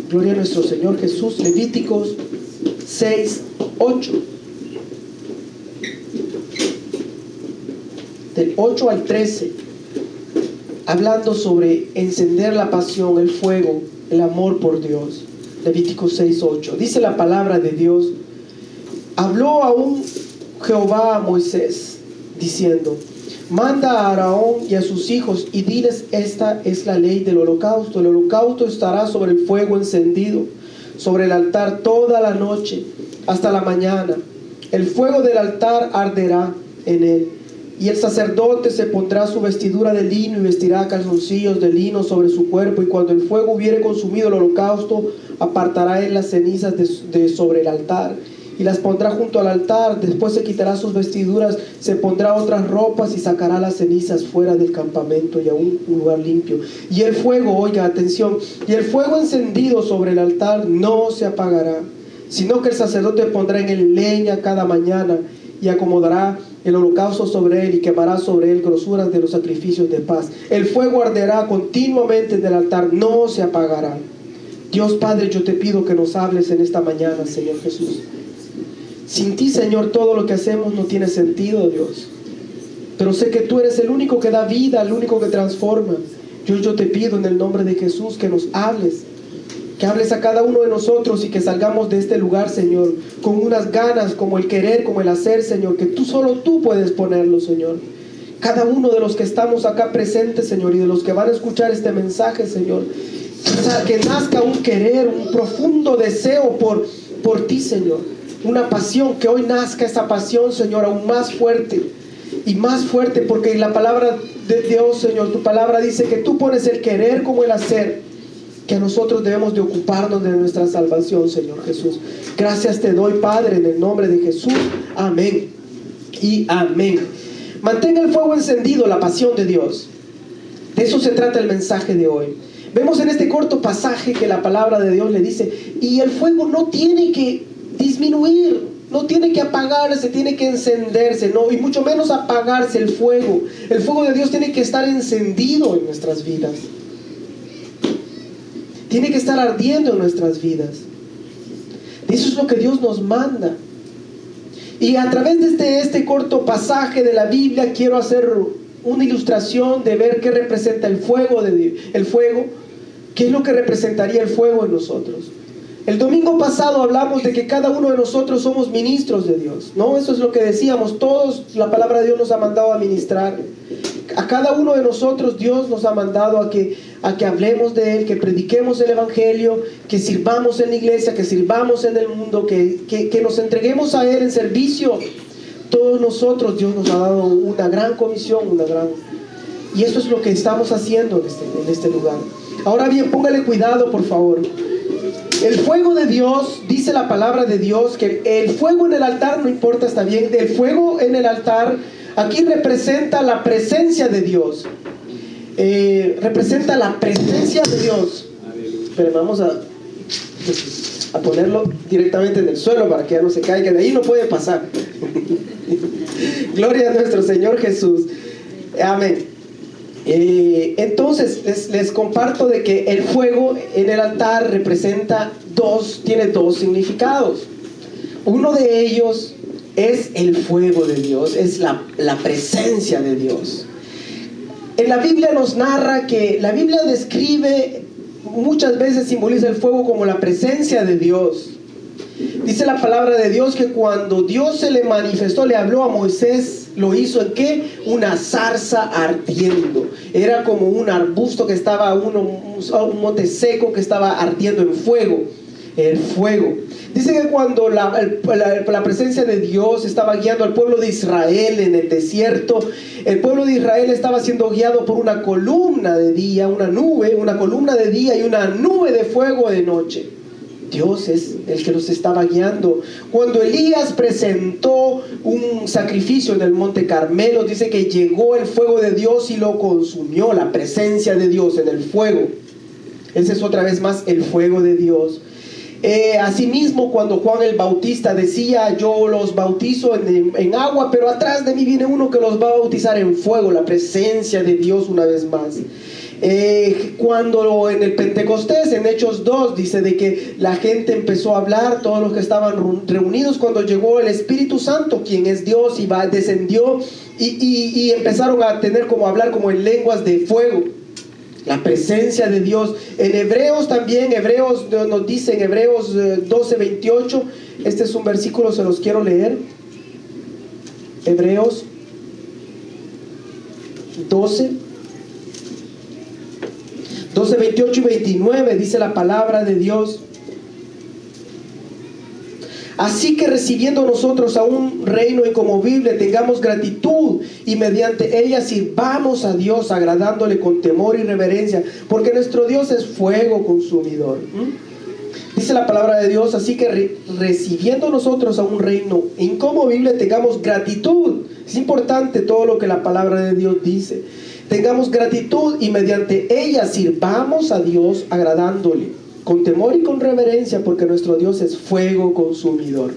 Gloria a nuestro Señor Jesús. Levíticos 6:8. Del 8 al 13. Hablando sobre encender la pasión, el fuego, el amor por Dios. Levíticos 6:8. Dice la palabra de Dios: habló aún Jehová a Moisés, diciendo: manda a Aarón y a sus hijos y diles, esta es la ley del holocausto. El holocausto estará sobre el fuego encendido, sobre el altar toda la noche, hasta la mañana. El fuego del altar arderá en él. Y el sacerdote se pondrá su vestidura de lino y vestirá calzoncillos de lino sobre su cuerpo. Y cuando el fuego hubiere consumido el holocausto, apartará él las cenizas de sobre el altar y las pondrá junto al altar. Después se quitará sus vestiduras, se pondrá otras ropas y sacará las cenizas fuera del campamento y a un lugar limpio. Y el fuego, oiga, atención, y el fuego encendido sobre el altar no se apagará, sino que el sacerdote pondrá en él leña cada mañana y acomodará el holocausto sobre él y quemará sobre él grosuras de los sacrificios de paz. El fuego arderá continuamente en el altar, no se apagará. Dios Padre, yo te pido que nos hables en esta mañana, Señor Jesús. Sin ti, Señor, todo lo que hacemos no tiene sentido, Dios. Pero sé que tú eres el único que da vida, el único que transforma. Yo te pido en el nombre de Jesús que nos hables. Que hables a cada uno de nosotros y que salgamos de este lugar, Señor, con unas ganas, como el querer, como el hacer, Señor, que solo tú puedes ponerlo, Señor. Cada uno de los que estamos acá presentes, Señor, y de los que van a escuchar este mensaje, Señor, que nazca un querer, un profundo deseo por ti, Señor. Una pasión, que hoy nazca esa pasión, Señor, aún más fuerte y más fuerte, porque la palabra de Dios, Señor, tu palabra dice que tú pones el querer como el hacer, que nosotros debemos de ocuparnos de nuestra salvación, Señor Jesús. Gracias te doy, Padre, en el nombre de Jesús. Amén y amén. Mantenga el fuego encendido, la pasión de Dios. De eso se trata el mensaje de hoy. Vemos en este corto pasaje que la palabra de Dios le dice, y el fuego no tiene que disminuir, no tiene que apagarse, tiene que encenderse, no, y mucho menos apagarse el fuego. El fuego de Dios tiene que estar encendido en nuestras vidas. Tiene que estar ardiendo en nuestras vidas. Eso es lo que Dios nos manda. Y a través de este corto pasaje de la Biblia quiero hacer una ilustración de ver qué representa el fuego, qué es lo que representaría el fuego en nosotros. El domingo pasado hablamos de que cada uno de nosotros somos ministros de Dios, ¿no? Eso es lo que decíamos. Todos, la palabra de Dios nos ha mandado a ministrar. A cada uno de nosotros Dios nos ha mandado a que hablemos de Él, que prediquemos el Evangelio, que sirvamos en la iglesia, que sirvamos en el mundo, que nos entreguemos a Él en servicio. Todos nosotros, Dios nos ha dado una gran comisión, y eso es lo que estamos haciendo en este lugar. Ahora bien, póngale cuidado, por favor. El fuego de Dios, dice la palabra de Dios, que el fuego en el altar, no importa, está bien, el fuego en el altar aquí representa la presencia de Dios. Representa la presencia de Dios. Pero vamos a ponerlo directamente en el suelo para que ya no se caiga. De ahí no puede pasar. Gloria a nuestro Señor Jesús. Amén. Entonces les comparto de que el fuego en el altar tiene dos significados. Uno de ellos es el fuego de Dios, es la presencia de Dios. En la Biblia nos narra que la Biblia describe, muchas veces simboliza el fuego como la presencia de Dios. Dice la palabra de Dios que cuando Dios se le manifestó, le habló a Moisés, lo hizo en ¿qué? Una zarza ardiendo. Era como un arbusto que estaba, un monte seco que estaba ardiendo en fuego. El fuego. Dice que cuando la presencia de Dios estaba guiando al pueblo de Israel en el desierto, el pueblo de Israel estaba siendo guiado por una columna de día, una columna de día y una nube de fuego de noche. Dios es el que los estaba guiando. Cuando Elías presentó un sacrificio en el monte Carmelo, dice que llegó el fuego de Dios y lo consumió, la presencia de Dios en el fuego. Ese es otra vez más el fuego de Dios. Asimismo, cuando Juan el Bautista decía, yo los bautizo en agua, pero atrás de mí viene uno que los va a bautizar en fuego, la presencia de Dios una vez más. Cuando en el Pentecostés, en Hechos 2, dice de que la gente empezó a hablar, todos los que estaban reunidos, cuando llegó el Espíritu Santo, quien es Dios, y descendió, y empezaron a tener como hablar como en lenguas de fuego. La presencia de Dios. En Hebreos también, Hebreos nos dice en Hebreos 12:28, este es un versículo, se los quiero leer. Hebreos 12:28 y 29 dice la palabra de Dios: así que recibiendo nosotros a un reino inconmovible, tengamos gratitud y mediante ella sirvamos a Dios, agradándole con temor y reverencia, porque nuestro Dios es fuego consumidor. Dice la palabra de Dios: así que recibiendo nosotros a un reino inconmovible, tengamos gratitud. Es importante todo lo que la palabra de Dios dice. Tengamos gratitud y mediante ella sirvamos a Dios, agradándole con temor y con reverencia, porque nuestro Dios es fuego consumidor.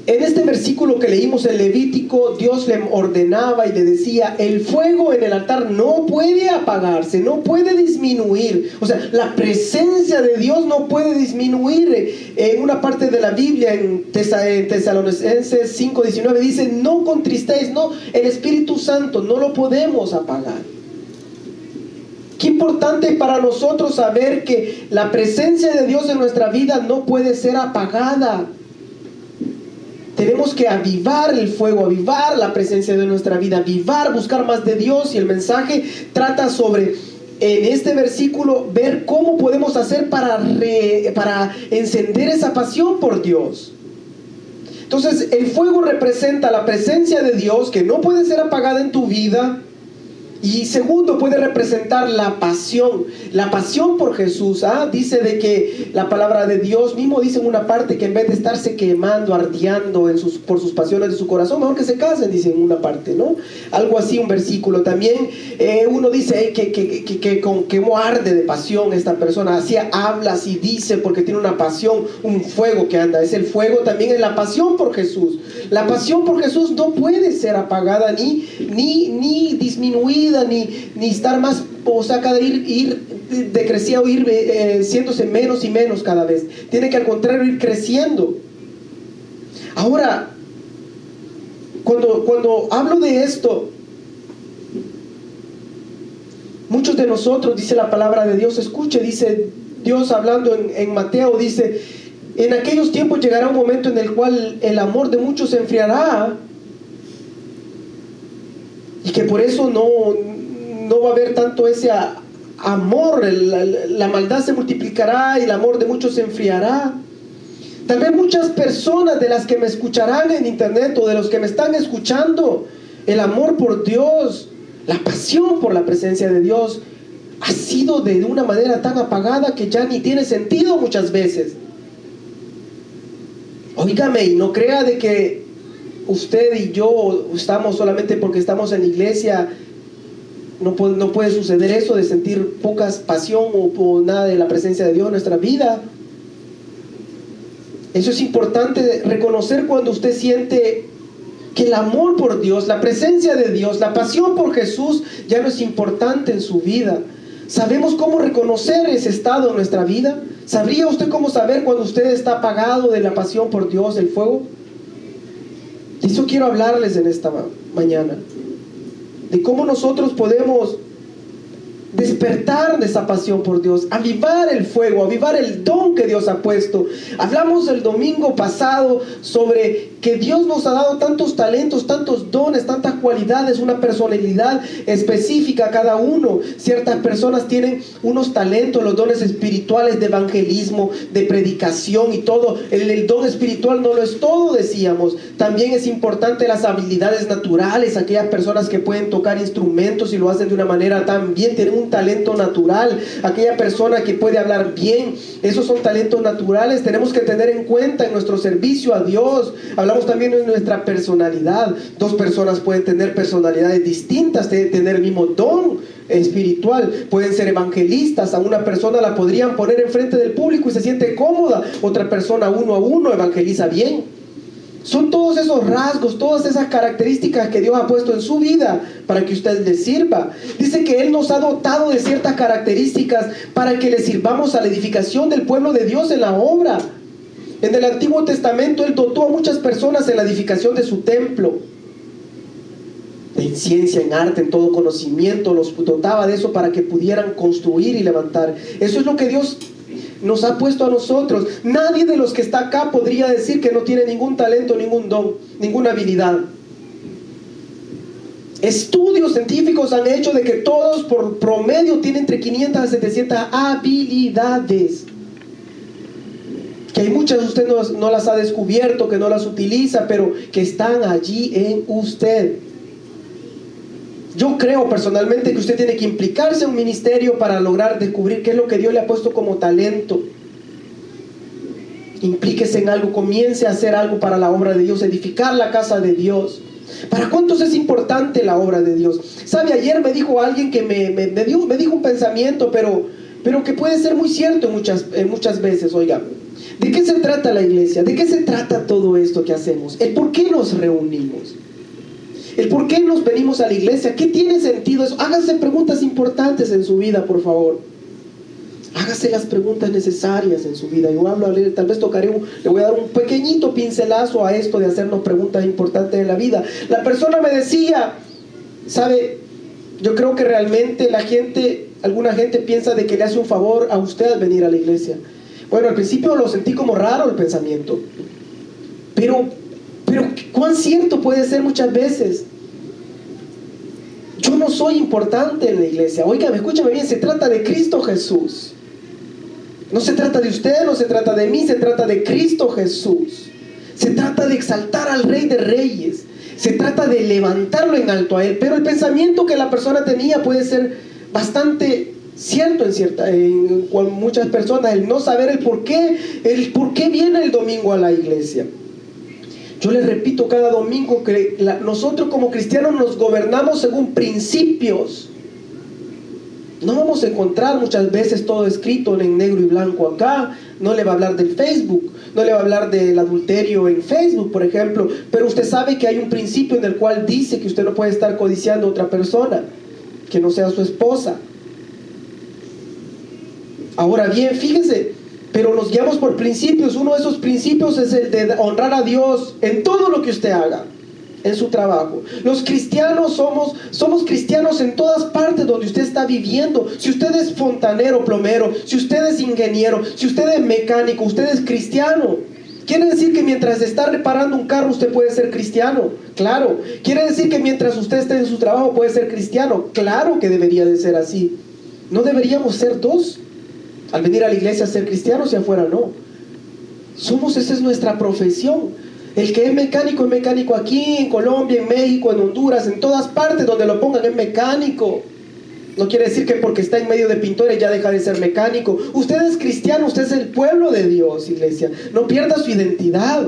En este versículo que leímos en Levítico, Dios le ordenaba y le decía: el fuego en el altar no puede apagarse, no puede disminuir. O sea, la presencia de Dios no puede disminuir. En una parte de la Biblia, en Tesalonicenses 5:19, dice: no contristéis, no, el Espíritu Santo no lo podemos apagar. Qué importante para nosotros saber que la presencia de Dios en nuestra vida no puede ser apagada. Tenemos que avivar el fuego, avivar la presencia de nuestra vida, avivar, buscar más de Dios. Y el mensaje trata sobre, en este versículo, ver cómo podemos hacer para encender esa pasión por Dios. Entonces, el fuego representa la presencia de Dios que no puede ser apagada en tu vida. Y segundo, puede representar la pasión por Jesús. Dice de que la palabra de Dios mismo dice en una parte que en vez de estarse quemando, ardiendo por sus pasiones de su corazón, mejor que se casen, dice en una parte, ¿no? Algo así, un versículo. También uno dice que cómo arde de pasión esta persona. Así habla, así dice, porque tiene una pasión, un fuego que anda. Es el fuego también, es la pasión por Jesús. La pasión por Jesús no puede ser apagada ni disminuida, ni estar más, o sea, cada ir decreciendo, ir siéndose menos y menos cada vez. Tiene que al contrario ir creciendo. Ahora, cuando hablo de esto, muchos de nosotros, dice la palabra de Dios, escuche, dice Dios hablando en Mateo, dice: en aquellos tiempos llegará un momento en el cual el amor de muchos se enfriará, y que por eso no va a haber tanto ese amor. La maldad se multiplicará y el amor de muchos se enfriará. Tal vez muchas personas de las que me escucharán en internet o de los que me están escuchando, el amor por Dios, la pasión por la presencia de Dios ha sido de una manera tan apagada que ya ni tiene sentido muchas veces. Óigame, y no crea de que usted y yo estamos solamente porque estamos en la iglesia. No puede suceder eso de sentir poca pasión o nada de la presencia de Dios en nuestra vida. Eso es importante reconocer cuando usted siente que el amor por Dios, la presencia de Dios, la pasión por Jesús ya no es importante en su vida. ¿Sabemos cómo reconocer ese estado en nuestra vida? ¿Sabría usted cómo saber cuando usted está apagado de la pasión por Dios, el fuego? De eso quiero hablarles en esta mañana. De cómo nosotros podemos despertar de esa pasión por Dios, avivar el fuego, avivar el don que Dios ha puesto. Hablamos el domingo pasado sobre que Dios nos ha dado tantos talentos, tantos dones, tantas cualidades, una personalidad específica a cada uno. Ciertas personas tienen unos talentos, los dones espirituales de evangelismo, de predicación y todo. El don espiritual no lo es todo, decíamos. También es importante las habilidades naturales, aquellas personas que pueden tocar instrumentos y lo hacen de una manera tan bien, tienen un talento natural. Aquella persona que puede hablar bien, esos son talentos naturales. Tenemos que tener en cuenta en nuestro servicio a Dios. Hablamos también de nuestra personalidad. Dos personas pueden tener personalidades distintas, tener el mismo don espiritual. Pueden ser evangelistas. A una persona la podrían poner enfrente del público y se siente cómoda. Otra persona uno a uno evangeliza bien. Son todos esos rasgos, todas esas características que Dios ha puesto en su vida para que usted le sirva. Dice que Él nos ha dotado de ciertas características para que le sirvamos a la edificación del pueblo de Dios en la obra. En el Antiguo Testamento Él dotó a muchas personas en la edificación de su templo. En ciencia, en arte, en todo conocimiento, los dotaba de eso para que pudieran construir y levantar. Eso es lo que Dios nos ha puesto a nosotros. Nadie de los que está acá podría decir que no tiene ningún talento, ningún don, ninguna habilidad. Estudios científicos han hecho de que todos por promedio tienen entre 500 a 700 habilidades. Que hay muchas usted no las ha descubierto, que no las utiliza, pero que están allí en usted. Yo creo personalmente que usted tiene que implicarse en un ministerio para lograr descubrir qué es lo que Dios le ha puesto como talento. Implíquese en algo, comience a hacer algo para la obra de Dios, edificar la casa de Dios. ¿Para cuántos es importante la obra de Dios? ¿Sabe? Ayer me dijo alguien que me dijo un pensamiento, pero que puede ser muy cierto en muchas veces. Oiga, ¿de qué se trata la iglesia? ¿De qué se trata todo esto que hacemos? ¿El por qué nos reunimos? ¿El por qué nos venimos a la iglesia? ¿Qué tiene sentido eso? Hágase preguntas importantes en su vida, por favor. Hágase las preguntas necesarias en su vida. Yo tal vez le voy a dar un pequeñito pincelazo a esto de hacernos preguntas importantes en la vida. La persona me decía, ¿sabe? Yo creo que realmente alguna gente piensa de que le hace un favor a usted al venir a la iglesia. Bueno, al principio lo sentí como raro el pensamiento. Pero ¿cuán cierto puede ser muchas veces? Yo no soy importante en la iglesia. Oiga, escúchame bien, se trata de Cristo Jesús. No se trata de usted, no se trata de mí, se trata de Cristo Jesús. Se trata de exaltar al Rey de Reyes. Se trata de levantarlo en alto a Él. Pero el pensamiento que la persona tenía puede ser bastante cierto en muchas personas. El no saber el por qué viene el domingo a la iglesia. Yo les repito cada domingo que nosotros como cristianos nos gobernamos según principios. No vamos a encontrar muchas veces todo escrito en negro y blanco acá. No le va a hablar del Facebook, no le va a hablar del adulterio en Facebook, por ejemplo. Pero usted sabe que hay un principio en el cual dice que usted no puede estar codiciando a otra persona que no sea su esposa. Ahora bien, fíjese, pero nos guiamos por principios. Uno de esos principios es el de honrar a Dios en todo lo que usted haga, en su trabajo. Los cristianos somos cristianos en todas partes donde usted está viviendo. Si usted es fontanero, plomero, si usted es ingeniero, si usted es mecánico, usted es cristiano. ¿Quiere decir que mientras está reparando un carro usted puede ser cristiano? Claro. ¿Quiere decir que mientras usted esté en su trabajo puede ser cristiano? Claro que debería de ser así. No deberíamos ser dos. Al venir a la iglesia a ser cristianos y afuera no. Esa es nuestra profesión. El que es mecánico aquí, en Colombia, en México, en Honduras, en todas partes donde lo pongan es mecánico. No quiere decir que porque está en medio de pintores ya deja de ser mecánico. Usted es cristiano, usted es el pueblo de Dios, iglesia. No pierda su identidad.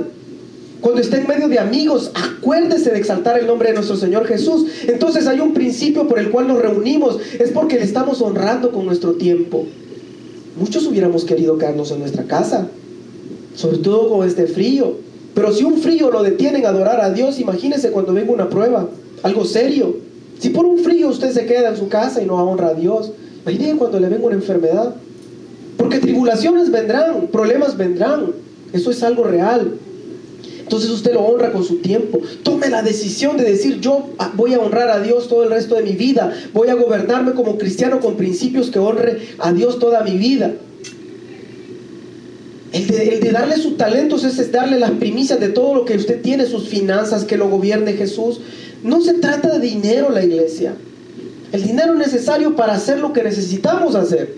Cuando esté en medio de amigos, acuérdese de exaltar el nombre de nuestro Señor Jesús. Entonces hay un principio por el cual nos reunimos. Es porque le estamos honrando con nuestro tiempo. Muchos hubiéramos querido quedarnos en nuestra casa, sobre todo con este frío. Pero si un frío lo detiene en adorar a Dios, imagínese cuando venga una prueba, algo serio. Si por un frío usted se queda en su casa y no honra a Dios, imagínese cuando le venga una enfermedad. Porque tribulaciones vendrán, problemas vendrán. Eso es algo real. Entonces usted lo honra con su tiempo. Tome la decisión de decir: yo voy a honrar a Dios todo el resto de mi vida. Voy a gobernarme como cristiano con principios que honre a Dios toda mi vida. El de darle sus talentos es darle las primicias de todo lo que usted tiene, sus finanzas, que lo gobierne Jesús. No se trata de dinero la iglesia. El dinero es necesario para hacer lo que necesitamos hacer.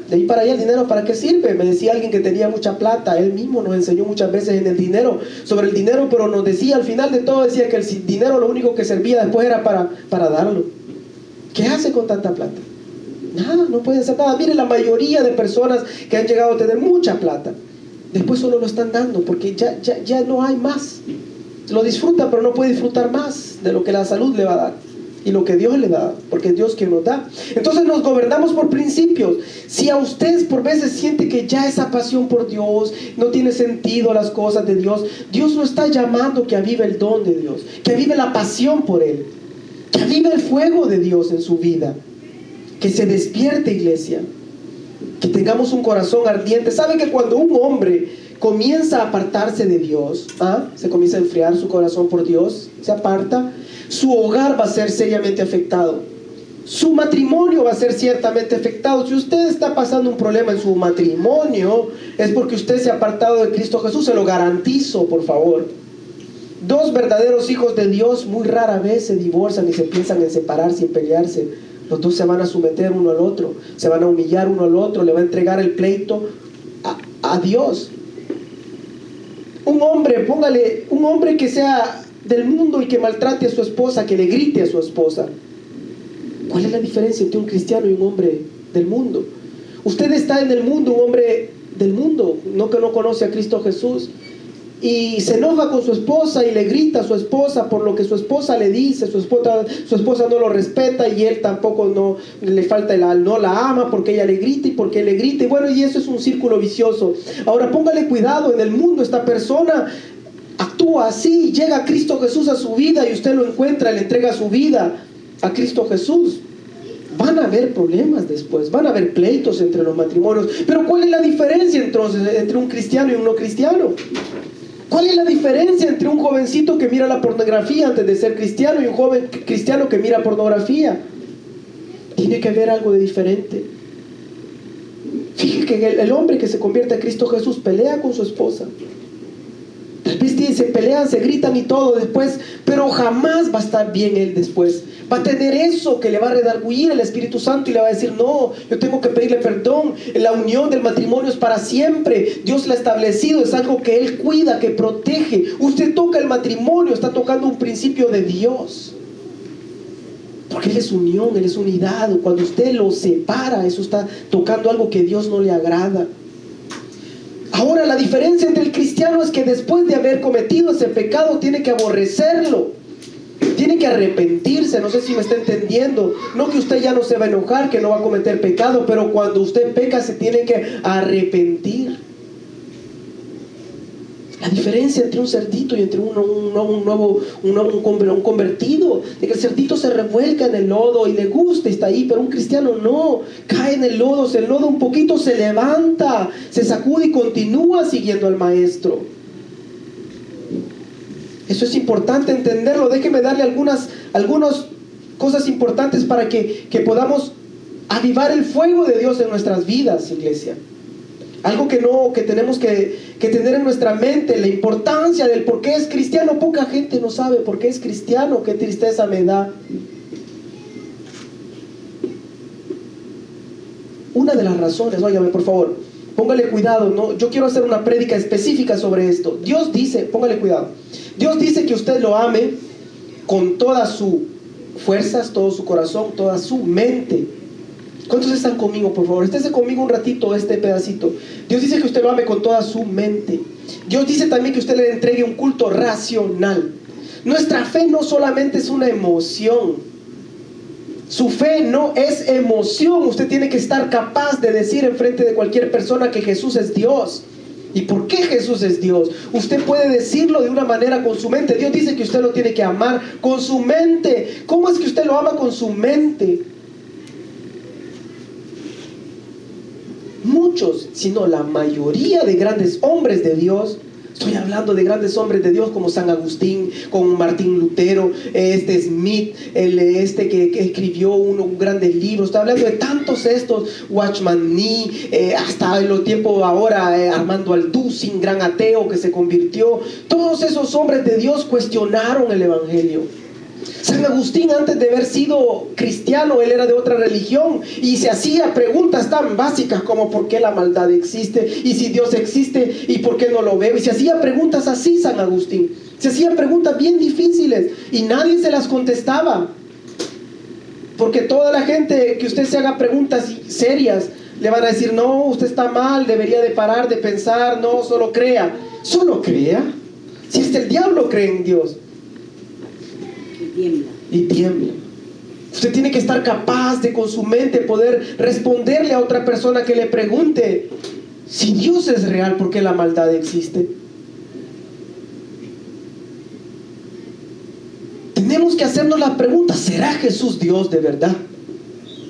De ahí para allá el dinero, ¿para qué sirve? Me decía alguien que tenía mucha plata. Él mismo nos enseñó muchas veces sobre el dinero, pero nos decía al final de todo, decía que el dinero lo único que servía después era para darlo. ¿Qué hace con tanta plata? Nada, no puede hacer nada. Mire, la mayoría de personas que han llegado a tener mucha plata, después solo lo están dando porque ya no hay más. Lo disfruta, pero no puede disfrutar más de lo que la salud le va a dar. y lo que Dios le da, porque es Dios quien nos da. Entonces nos gobernamos por principios. Si a ustedes por veces siente que ya esa pasión por Dios no tiene sentido las cosas de Dios, Dios lo está llamando que avive el don de Dios, que avive la pasión por Él, que avive el fuego de Dios en su vida, que se despierte, iglesia, que tengamos un corazón ardiente. ¿Sabe que cuando un hombre comienza a apartarse de Dios, se comienza a enfriar su corazón por Dios, se aparta, su hogar va a ser seriamente afectado, su matrimonio va a ser ciertamente afectado? Si usted está pasando un problema en su matrimonio, es porque usted se ha apartado de Cristo Jesús, se lo garantizo, por favor. Dos verdaderos hijos de Dios muy rara vez se divorcian y se piensan en separarse y en pelearse. Los dos se van a someter uno al otro, se van a humillar uno al otro, le va a entregar el pleito a Dios. Un hombre que sea del mundo y que maltrate a su esposa, que le grite a su esposa. ¿Cuál es la diferencia entre un cristiano y un hombre del mundo? Usted está en el mundo, un hombre del mundo, que no conoce a Cristo Jesús, y se enoja con su esposa y le grita a su esposa por lo que su esposa le dice. Su esposa no lo respeta y él tampoco no la ama porque ella le grita y porque él le grita. Y bueno, y eso es un círculo vicioso. Ahora póngale cuidado, en el mundo esta persona actúa así, llega a Cristo Jesús a su vida y usted lo encuentra, le entrega su vida a Cristo Jesús. Van a haber problemas después, van a haber pleitos entre los matrimonios. Pero ¿cuál es la diferencia entonces entre un cristiano y un no cristiano? ¿Cuál es la diferencia entre un jovencito que mira la pornografía antes de ser cristiano y un joven cristiano que mira pornografía? Tiene que haber algo de diferente. Fíjate que el hombre que se convierte a Cristo Jesús pelea con su esposa. Tal vez se pelean, se gritan y todo después, pero jamás va a estar bien él después. Va a tener eso que le va a redarguir el Espíritu Santo y le va a decir: no, yo tengo que pedirle perdón. La unión del matrimonio es para siempre. Dios la ha establecido, es algo que Él cuida, que protege. Usted toca el matrimonio, está tocando un principio de Dios. Porque Él es unión, Él es unidad. Cuando usted lo separa, eso está tocando algo que a Dios no le agrada. Ahora, la diferencia entre el cristiano es que después de haber cometido ese pecado tiene que aborrecerlo, tiene que arrepentirse. No sé si me está entendiendo. No que usted ya no se va a enojar, que no va a cometer pecado, pero cuando usted peca se tiene que arrepentir. La diferencia entre un cerdito y entre un convertido, de que el cerdito se revuelca en el lodo y le gusta y está ahí, pero un cristiano no, cae en el lodo, se enloda un poquito, se levanta, se sacude y continúa siguiendo al maestro. Eso es importante entenderlo. Déjeme darle algunas cosas importantes para que podamos avivar el fuego de Dios en nuestras vidas, iglesia. Algo que tenemos que tener en nuestra mente, la importancia del por qué es cristiano. Poca gente no sabe por qué es cristiano. Qué tristeza me da. Una de las razones, óigame por favor, póngale cuidado, ¿no? Yo quiero hacer una prédica específica sobre esto. Dios dice, póngale cuidado, Dios dice que usted lo ame con todas sus fuerzas, todo su corazón, toda su mente. ¿Cuántos están conmigo, por favor? Estése conmigo un ratito, este pedacito. Dios dice que usted lo ame con toda su mente. Dios dice también que usted le entregue un culto racional. Nuestra fe no solamente es una emoción. Su fe no es emoción. Usted tiene que estar capaz de decir enfrente de cualquier persona que Jesús es Dios. ¿Y por qué Jesús es Dios? Usted puede decirlo de una manera con su mente. Dios dice que usted lo tiene que amar con su mente. ¿Cómo es que usted lo ama con su mente? Muchos, sino la mayoría de grandes hombres de Dios, estoy hablando de grandes hombres de Dios como San Agustín, como Martín Lutero, Smith, que escribió un grandes libros. Estoy hablando de tantos estos, Watchman Nee, hasta en los tiempos ahora, Armando Alducin, gran ateo que se convirtió. Todos esos hombres de Dios cuestionaron el evangelio. San Agustín, antes de haber sido cristiano, él era de otra religión y se hacía preguntas tan básicas como ¿por qué la maldad existe? Y si Dios existe, ¿y por qué no lo veo? Y se hacía preguntas así San Agustín. Se hacía preguntas bien difíciles y nadie se las contestaba. Porque toda la gente que usted se haga preguntas serias, le van a decir: no, usted está mal, debería de parar de pensar, no, solo crea. ¿Solo crea? Si hasta el diablo cree en Dios. Y tiembla. Usted tiene que estar capaz de con su mente poder responderle a otra persona que le pregunte: si Dios es real, ¿por qué la maldad existe? Tenemos que hacernos la pregunta: ¿será Jesús Dios de verdad?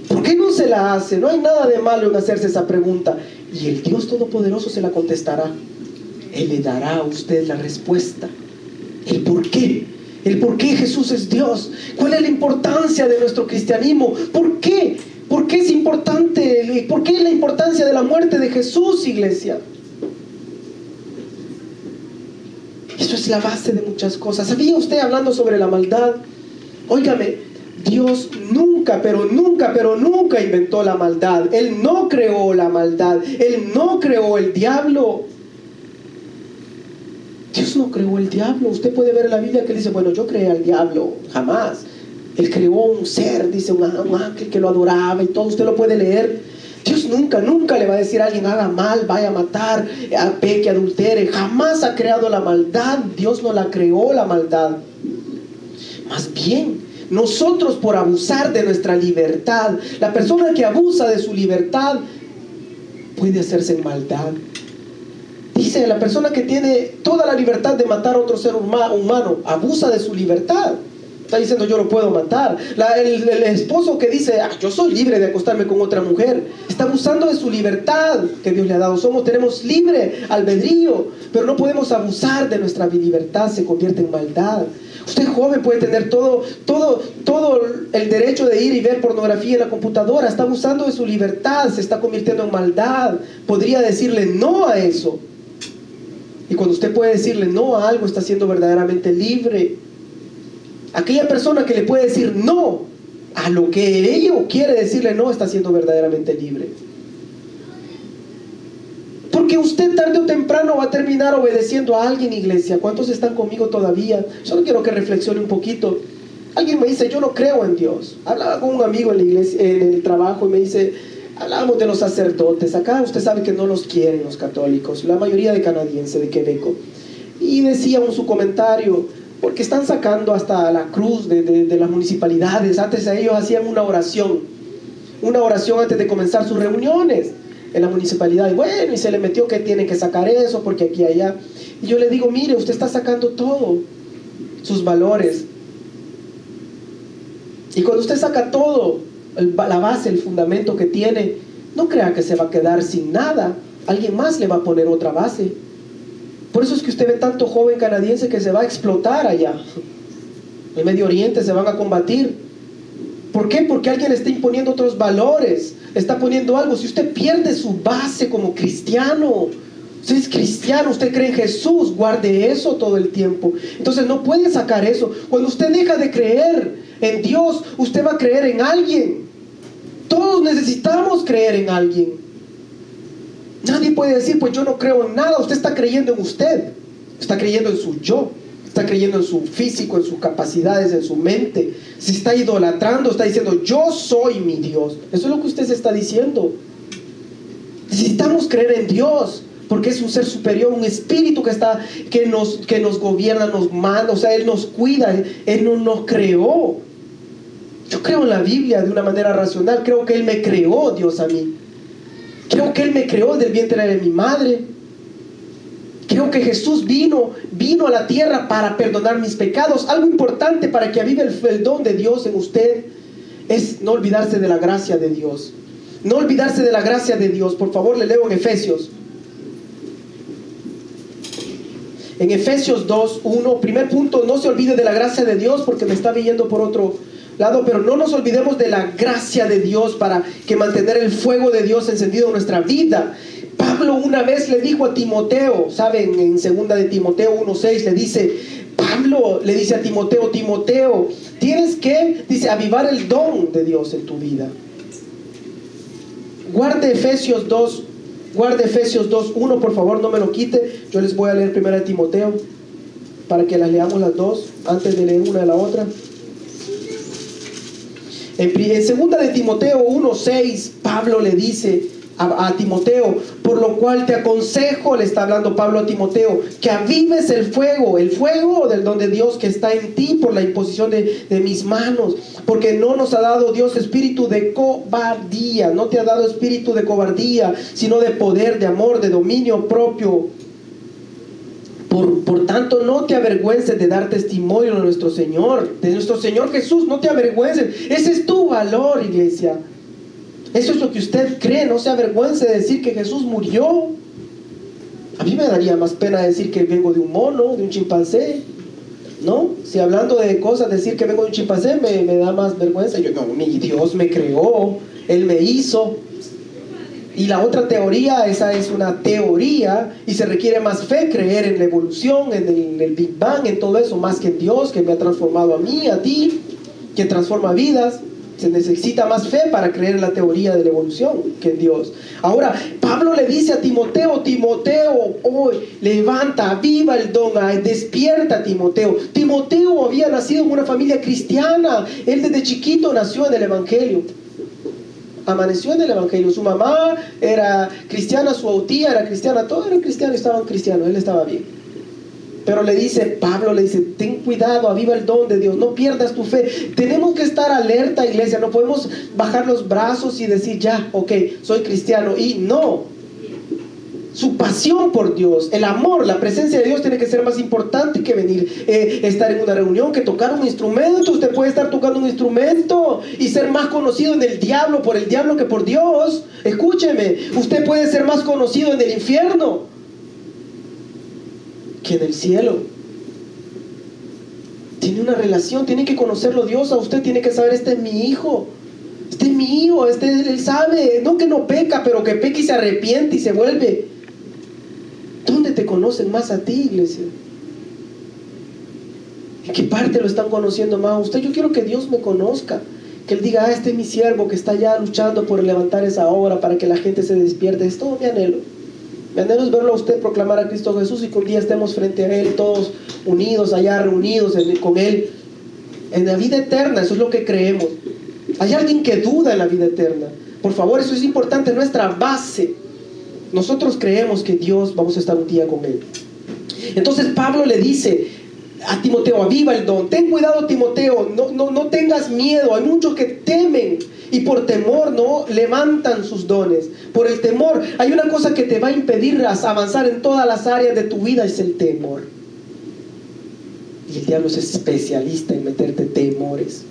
¿Por qué no se la hace? No hay nada de malo en hacerse esa pregunta. Y el Dios Todopoderoso se la contestará. Él le dará a usted la respuesta. El por qué. El por qué Jesús es Dios. ¿Cuál es la importancia de nuestro cristianismo? ¿Por qué? ¿Por qué es importante? ¿Por qué la importancia de la muerte de Jesús, iglesia? Eso es la base de muchas cosas. ¿Sabía usted, hablando sobre la maldad? Óigame, Dios nunca, pero nunca, pero nunca inventó la maldad. Él no creó la maldad. Él no creó el diablo. Dios no creó el diablo. Usted puede ver en la Biblia que dice: bueno, yo creé al diablo. Jamás. Él creó un ser, dice, un ángel que lo adoraba y todo. Usted lo puede leer. Dios nunca le va a decir a alguien: haga mal, vaya a matar, peque, adultere. Jamás ha creado la maldad. Dios no la creó, la maldad. Más bien, nosotros, por abusar de nuestra libertad, la persona que abusa de su libertad puede hacerse en maldad. Dice: la persona que tiene toda la libertad de matar a otro ser humano abusa de su libertad. Está diciendo: yo lo puedo matar. El esposo que dice: yo soy libre de acostarme con otra mujer, está abusando de su libertad que Dios le ha dado. Tenemos libre albedrío, pero no podemos abusar de nuestra libertad. Se convierte en maldad. Usted, joven, puede tener todo el derecho de ir y ver pornografía en la computadora. Está abusando de su libertad, se está convirtiendo en maldad. Podría decirle no a eso. Y cuando usted puede decirle no a algo, está siendo verdaderamente libre. Aquella persona que le puede decir no a lo que ella quiere decirle no, está siendo verdaderamente libre. Porque usted tarde o temprano va a terminar obedeciendo a alguien, iglesia. ¿Cuántos están conmigo todavía? Solo quiero que reflexione un poquito. Alguien me dice: yo no creo en Dios. Hablaba con un amigo en la iglesia, en el trabajo, y me dice: hablábamos de los sacerdotes. Acá usted sabe que no los quieren los católicos, la mayoría de canadienses, de Quebec. Y decía en su comentario: porque están sacando hasta la cruz de las municipalidades. Antes ellos hacían una oración antes de comenzar sus reuniones en la municipalidad. Y bueno, y se le metió que tienen que sacar eso porque aquí y allá. Y yo le digo: mire, usted está sacando todo, sus valores. Y cuando usted saca todo, la base, el fundamento que tiene, no crea que se va a quedar sin nada. Alguien más le va a poner otra base. Por eso es que usted ve tanto joven canadiense que se va a explotar allá. En Medio Oriente se van a combatir. ¿Por qué? Porque alguien está imponiendo otros valores, está poniendo algo. Si usted pierde su base como cristiano, usted es cristiano, usted cree en Jesús, guarde eso todo el tiempo. Entonces no puede sacar eso. Cuando usted deja de creer en Dios, usted va a creer en alguien. Todos necesitamos creer en alguien. Nadie puede decir: pues yo no creo en nada. Usted está creyendo en usted, está creyendo en su yo, está creyendo en su físico, en sus capacidades, en su mente. Se está idolatrando, está diciendo: yo soy mi Dios. Eso es lo que usted se está diciendo. Necesitamos creer en Dios, porque es un ser superior, un espíritu que nos gobierna, nos manda. O sea, Él nos cuida, Él no nos creó. Yo creo en la Biblia de una manera racional. Creo que Él me creó, Dios, a mí. Creo que Él me creó del vientre de mi madre. Creo que Jesús vino a la tierra para perdonar mis pecados. Algo importante para que avive el don de Dios en usted es no olvidarse de la gracia de Dios. No olvidarse de la gracia de Dios. Por favor, le leo en Efesios. En Efesios 2:1, primer punto: no se olvide de la gracia de Dios, porque me está yendo por otro lado, pero no nos olvidemos de la gracia de Dios para que mantener el fuego de Dios encendido en nuestra vida. Pablo una vez le dijo a Timoteo, ¿saben? En 2 de Timoteo 1:6 le dice, Pablo le dice a Timoteo: Timoteo, tienes que, dice, avivar el don de Dios en tu vida. Guarde Efesios 2:1, por favor, no me lo quite. Yo les voy a leer 1 de Timoteo para que las leamos las dos antes de leer una de la otra. En 2 de Timoteo 1:6, Pablo le dice a Timoteo, por lo cual te aconsejo, le está hablando Pablo a Timoteo, que avives el fuego del don de Dios que está en ti por la imposición de mis manos, porque no nos ha dado Dios espíritu de cobardía, no te ha dado espíritu de cobardía, sino de poder, de amor, de dominio propio. Por tanto, no te avergüences de dar testimonio de nuestro Señor Jesús, no te avergüences. Ese es tu valor, iglesia. Eso es lo que usted cree, no se avergüence de decir que Jesús murió. A mí me daría más pena decir que vengo de un mono, de un chimpancé, ¿no? Si hablando de cosas, decir que vengo de un chimpancé me da más vergüenza. Yo, no, mi Dios me creó, Él me hizo. Y la otra teoría, esa es una teoría y se requiere más fe, creer en la evolución, en el Big Bang, en todo eso, más que en Dios, que me ha transformado a mí, a ti, que transforma vidas. Se necesita más fe para creer en la teoría de la evolución que en Dios. Ahora, Pablo le dice a Timoteo, hoy levanta, aviva el don, despierta Timoteo. Timoteo había nacido en una familia cristiana. Él desde chiquito nació en el Evangelio. Amaneció en el Evangelio. Su mamá era cristiana, su tía era cristiana, todos eran cristianos, estaban cristianos, él estaba bien. Pero Pablo le dice, ten cuidado, aviva el don de Dios, no pierdas tu fe. Tenemos que estar alerta, iglesia, no podemos bajar los brazos y decir, ya, ok, soy cristiano. Y no, su pasión por Dios, el amor, la presencia de Dios tiene que ser más importante que venir, estar en una reunión, que tocar un instrumento. Usted puede estar tocando un instrumento y ser más conocido en el diablo por el diablo que por Dios. Escúcheme, usted puede ser más conocido en el infierno que en el cielo. Tiene una relación, tiene que conocerlo Dios a usted, tiene que saber, este es mi hijo, él sabe, no que no peca, pero que peca y se arrepiente y se vuelve. ¿Dónde te conocen más a ti, iglesia? ¿En qué parte lo están conociendo más a usted? Yo quiero que Dios me conozca, que Él diga, este es mi siervo que está ya luchando por levantar esa obra para que la gente se despierte. Es todo mi anhelo. Mi anhelo es verlo a usted proclamar a Cristo Jesús y que un día estemos frente a Él todos unidos, allá reunidos con Él en la vida eterna. Eso es lo que creemos. Hay alguien que duda en la vida eterna. Por favor, eso es importante, nuestra base. Nosotros creemos que Dios, vamos a estar un día con Él. Entonces Pablo le dice a Timoteo, aviva el don. Ten cuidado, Timoteo, no tengas miedo. Hay muchos que temen y por temor no levantan sus dones. Por el temor, hay una cosa que te va a impedir avanzar en todas las áreas de tu vida, es el temor. Y el diablo es especialista en meterte temores.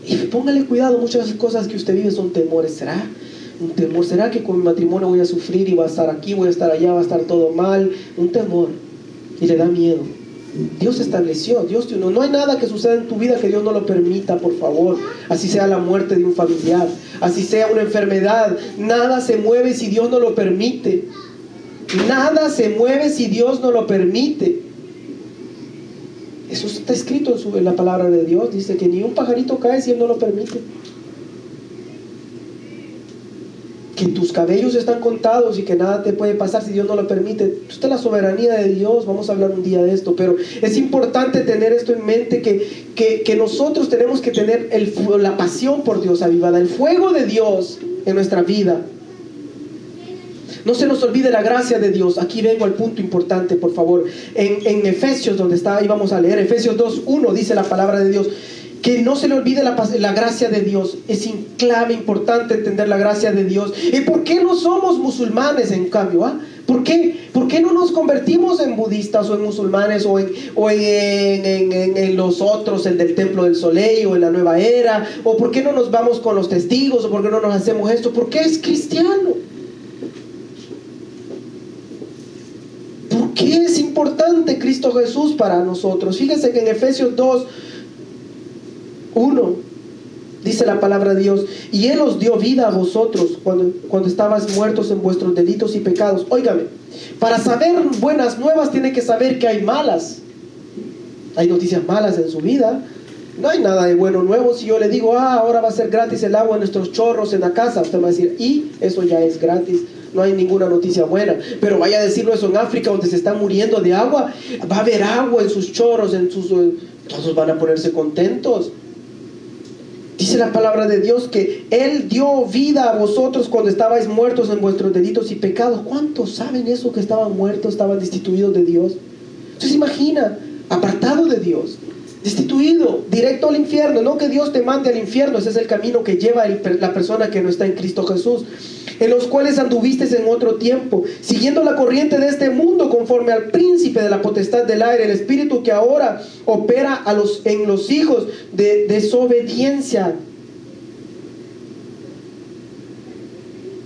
Y póngale cuidado, muchas cosas que usted vive son temores. ¿Será un temor? ¿Será que con mi matrimonio voy a sufrir y va a estar aquí, voy a estar allá, va a estar todo mal? Un temor. Y le da miedo. Dios estableció, no hay nada que suceda en tu vida que Dios no lo permita, por favor. Así sea la muerte de un familiar, así sea una enfermedad, nada se mueve si Dios no lo permite. Nada se mueve si Dios no lo permite. Eso está escrito en la palabra de Dios. Dice que ni un pajarito cae si Él no lo permite. Que tus cabellos están contados y que nada te puede pasar si Dios no lo permite. Esto es la soberanía de Dios. Vamos a hablar un día de esto, pero es importante tener esto en mente, que nosotros tenemos que tener la pasión por Dios avivada, el fuego de Dios en nuestra vida. No se nos olvide la gracia de Dios. Aquí vengo al punto importante, por favor. En Efesios, donde está, ahí vamos a leer Efesios 2:1, dice la palabra de Dios. Que no se le olvide la gracia de Dios. Es clave, importante entender la gracia de Dios. ¿Y por qué no somos musulmanes, en cambio? ¿Por qué no nos convertimos en budistas o en musulmanes o en los otros, el del Templo del Soleil o en la Nueva Era? ¿O por qué no nos vamos con los testigos? ¿O por qué no nos hacemos esto? Porque es cristiano. ¿Por qué es importante Cristo Jesús para nosotros? Fíjense que en Efesios 2:1 dice la palabra de Dios: y Él os dio vida a vosotros cuando estabais muertos en vuestros delitos y pecados. Óigame, para saber buenas nuevas tiene que saber que hay malas. Hay noticias malas en su vida. No hay nada de bueno nuevo. Si yo le digo, ahora va a ser gratis el agua en nuestros chorros en la casa, usted va a decir, y eso ya es gratis. No hay ninguna noticia buena. Pero vaya a decirlo eso en África, donde se están muriendo de agua. Va a haber agua en sus chorros, todos van a ponerse contentos. Dice la palabra de Dios que Él dio vida a vosotros cuando estabais muertos en vuestros delitos y pecados. ¿Cuántos saben eso, que estaban muertos, estaban destituidos de Dios? Entonces imagina, apartado de Dios, destituido, directo al infierno. No que Dios te mande al infierno, ese es el camino que lleva la persona que no está en Cristo Jesús. En los cuales anduvisteis en otro tiempo, siguiendo la corriente de este mundo, conforme al príncipe de la potestad del aire, el espíritu que ahora opera en los hijos de desobediencia,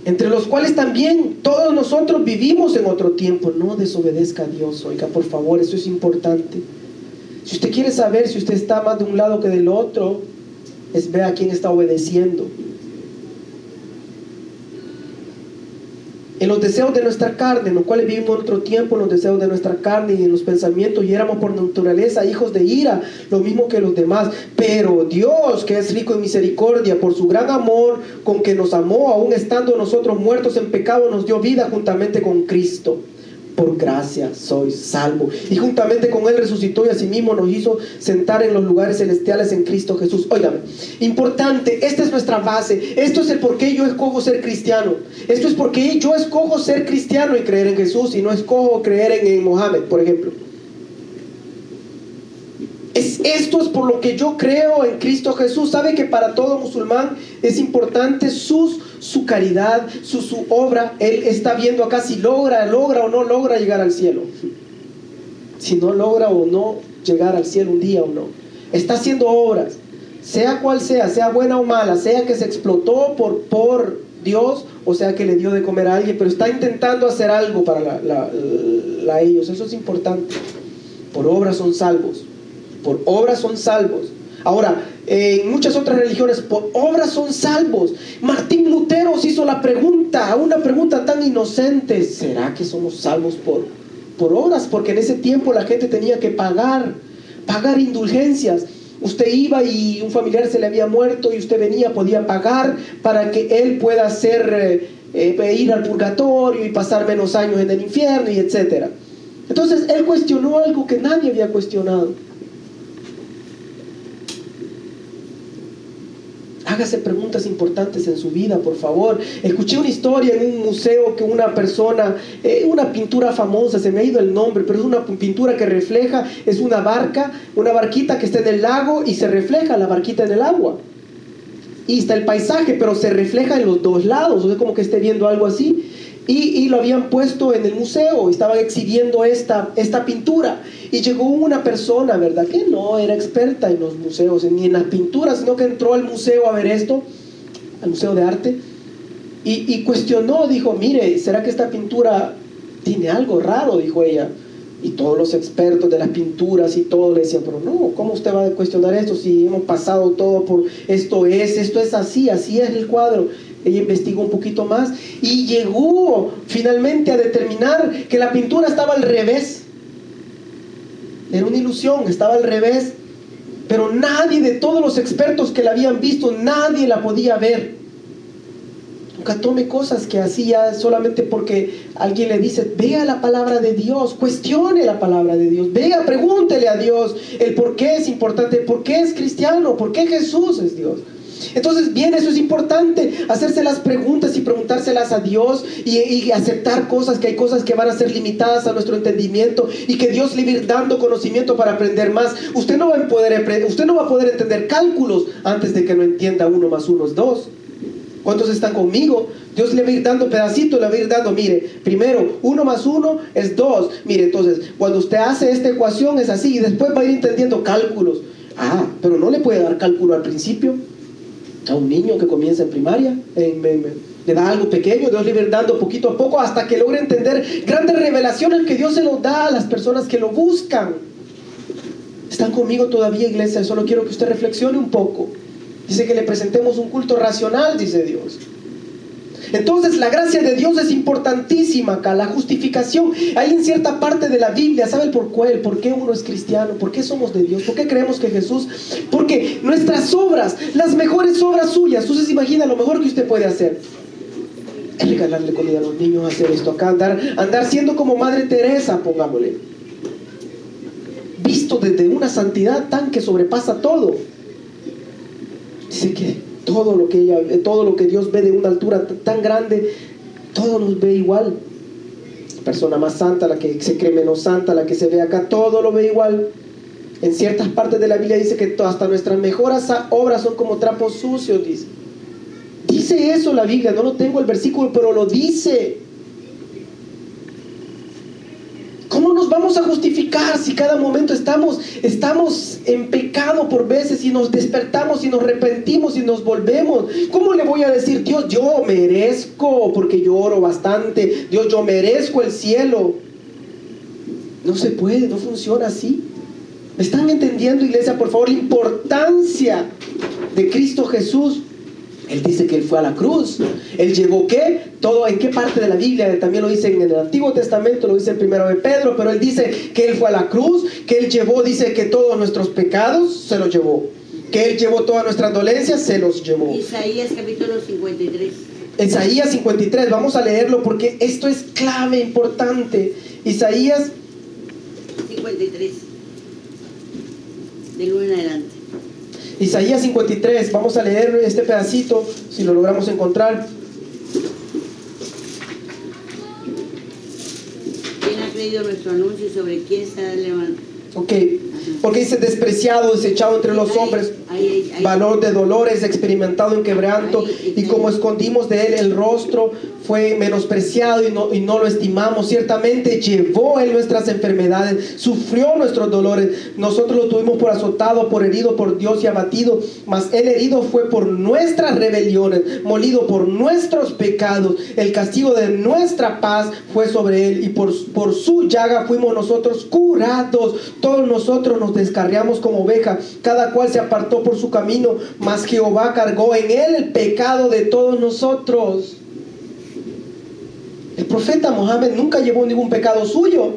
entre los cuales también todos nosotros vivimos en otro tiempo. No desobedezca a Dios, oiga, por favor, eso es importante. Si usted quiere saber si usted está más de un lado que del otro, vea a quién está obedeciendo. En los deseos de nuestra carne, en los cuales vivimos en otro tiempo, en los deseos de nuestra carne y en los pensamientos, y éramos por naturaleza hijos de ira, lo mismo que los demás. Pero Dios, que es rico en misericordia, por su gran amor con que nos amó, aun estando nosotros muertos en pecado, nos dio vida juntamente con Cristo. Por gracia sois salvos. Y juntamente con Él resucitó y asimismo nos hizo sentar en los lugares celestiales en Cristo Jesús. Óigame, importante, esta es nuestra base. Esto es el por qué yo escojo ser cristiano. Esto es porque yo escojo ser cristiano y creer en Jesús, y no escojo creer en Mohammed, por ejemplo. Esto es por lo que yo creo en Cristo Jesús. Sabe que para todo musulmán es importante su caridad, su obra. Él está viendo acá si logra o no logra llegar al cielo. Si no logra o no llegar al cielo un día o no. Está haciendo obras, sea cual sea buena o mala, sea que se explotó por Dios, o sea que le dio de comer a alguien, pero está intentando hacer algo para ellos. Eso es importante. Por obras son salvos. Por obras son salvos. Ahora, en muchas otras religiones, por obras son salvos. Martín Lutero se hizo una pregunta tan inocente: ¿será que somos salvos por obras? Porque en ese tiempo la gente tenía que pagar indulgencias. Usted iba y un familiar se le había muerto y usted venía, podía pagar para que él pueda ir al purgatorio y pasar menos años en el infierno, y etcétera. Entonces él cuestionó algo que nadie había cuestionado. Hágase preguntas importantes en su vida, por favor. Escuché una historia en un museo que una persona, una pintura famosa, se me ha ido el nombre, pero es una pintura que refleja, es una barquita que está en el lago y se refleja la barquita en el agua. Y está el paisaje, pero se refleja en los dos lados, o sea, como que esté viendo algo así. Y lo habían puesto en el museo, estaban exhibiendo esta pintura. Y llegó una persona, ¿verdad?, que no era experta en los museos, ni en las pinturas, sino que entró al museo a ver esto, al museo de arte, y cuestionó, dijo: mire, ¿será que esta pintura tiene algo raro?, dijo ella. Y todos los expertos de las pinturas y todo le decían: pero no, ¿cómo usted va a cuestionar esto si hemos pasado todo por esto es así es el cuadro? Ella investigó un poquito más y llegó finalmente a determinar que la pintura estaba al revés. Era una ilusión, estaba al revés. Pero nadie de todos los expertos que la habían visto, nadie la podía ver. Nunca tome cosas que hacía solamente porque alguien le dice: vea la palabra de Dios, cuestione la palabra de Dios, vea, pregúntele a Dios el por qué es importante, por qué es cristiano, por qué Jesús es Dios. Entonces, bien, eso es importante, hacerse las preguntas y preguntárselas a Dios, y aceptar cosas, que hay cosas que van a ser limitadas a nuestro entendimiento y que Dios le va a ir dando conocimiento para aprender más. Usted no va a poder entender cálculos antes de que no entienda 1 más 1 es 2. ¿Cuántos están conmigo? Dios le va a ir dando pedacitos, le va a ir dando: mire, primero 1 más 1 es 2. Mire, entonces cuando usted hace esta ecuación es así, y después va a ir entendiendo cálculos. Pero no le puede dar cálculo al principio a un niño que comienza en primaria. Le da algo pequeño, Dios le va a ir dando poquito a poco hasta que logre entender grandes revelaciones que Dios se nos da a las personas que lo buscan. ¿Están conmigo todavía, iglesia? Solo quiero que usted reflexione un poco. Dice que le presentemos un culto racional, dice Dios. Entonces la gracia de Dios es importantísima acá. La justificación, hay en cierta parte de la Biblia, ¿sabe el por qué uno es cristiano? ¿Por qué somos de Dios? ¿Por qué creemos que Jesús? Porque nuestras obras, las mejores obras suyas, usted se imagina lo mejor que usted puede hacer: es regalarle comida a los niños, hacer esto acá, andar siendo como Madre Teresa, pongámosle, visto desde una santidad tan que sobrepasa todo. Dice que todo lo que Dios ve de una altura tan grande, todo nos ve igual. La persona más santa, la que se cree menos santa, la que se ve acá, todo lo ve igual. En ciertas partes de la Biblia dice que hasta nuestras mejores obras son como trapos sucios, dice. Dice eso la Biblia, no lo tengo el versículo, pero lo dice. ¿Cómo nos vamos a justificar si cada momento estamos en pecado por veces y nos despertamos y nos arrepentimos y nos volvemos? ¿Cómo le voy a decir, Dios, yo merezco porque yo oro bastante, Dios, yo merezco el cielo? No se puede, no funciona así. ¿Me están entendiendo, iglesia? Por favor, la importancia de Cristo Jesús. Él dice que Él fue a la cruz. Él llevó ¿qué? Todo. ¿En qué parte de la Biblia? También lo dice en el Antiguo Testamento, lo dice en 1 de Pedro, pero Él dice que Él fue a la cruz, que Él llevó, dice que todos nuestros pecados se los llevó, que Él llevó todas nuestras dolencias, se los llevó. Isaías capítulo 53. Isaías 53, vamos a leerlo porque esto es clave, importante. Isaías 53. Del 1 en adelante. Isaías 53, vamos a leer este pedacito, si lo logramos encontrar. ¿Quién ha creído nuestro anuncio y sobre quién se ha levantado? Ok, porque dice despreciado, desechado entre los hombres, valor de dolores, experimentado en quebranto, y como escondimos de Él el rostro, fue menospreciado y no lo estimamos. Ciertamente llevó Él nuestras enfermedades, sufrió nuestros dolores. Nosotros lo tuvimos por azotado, por herido por Dios y abatido, mas Él herido fue por nuestras rebeliones, molido por nuestros pecados. El castigo de nuestra paz fue sobre Él, y por su llaga fuimos nosotros curados. Todos nosotros nos descarriamos como oveja, cada cual se apartó por su camino, mas Jehová cargó en Él el pecado de todos nosotros. El profeta Mohammed nunca llevó ningún pecado suyo.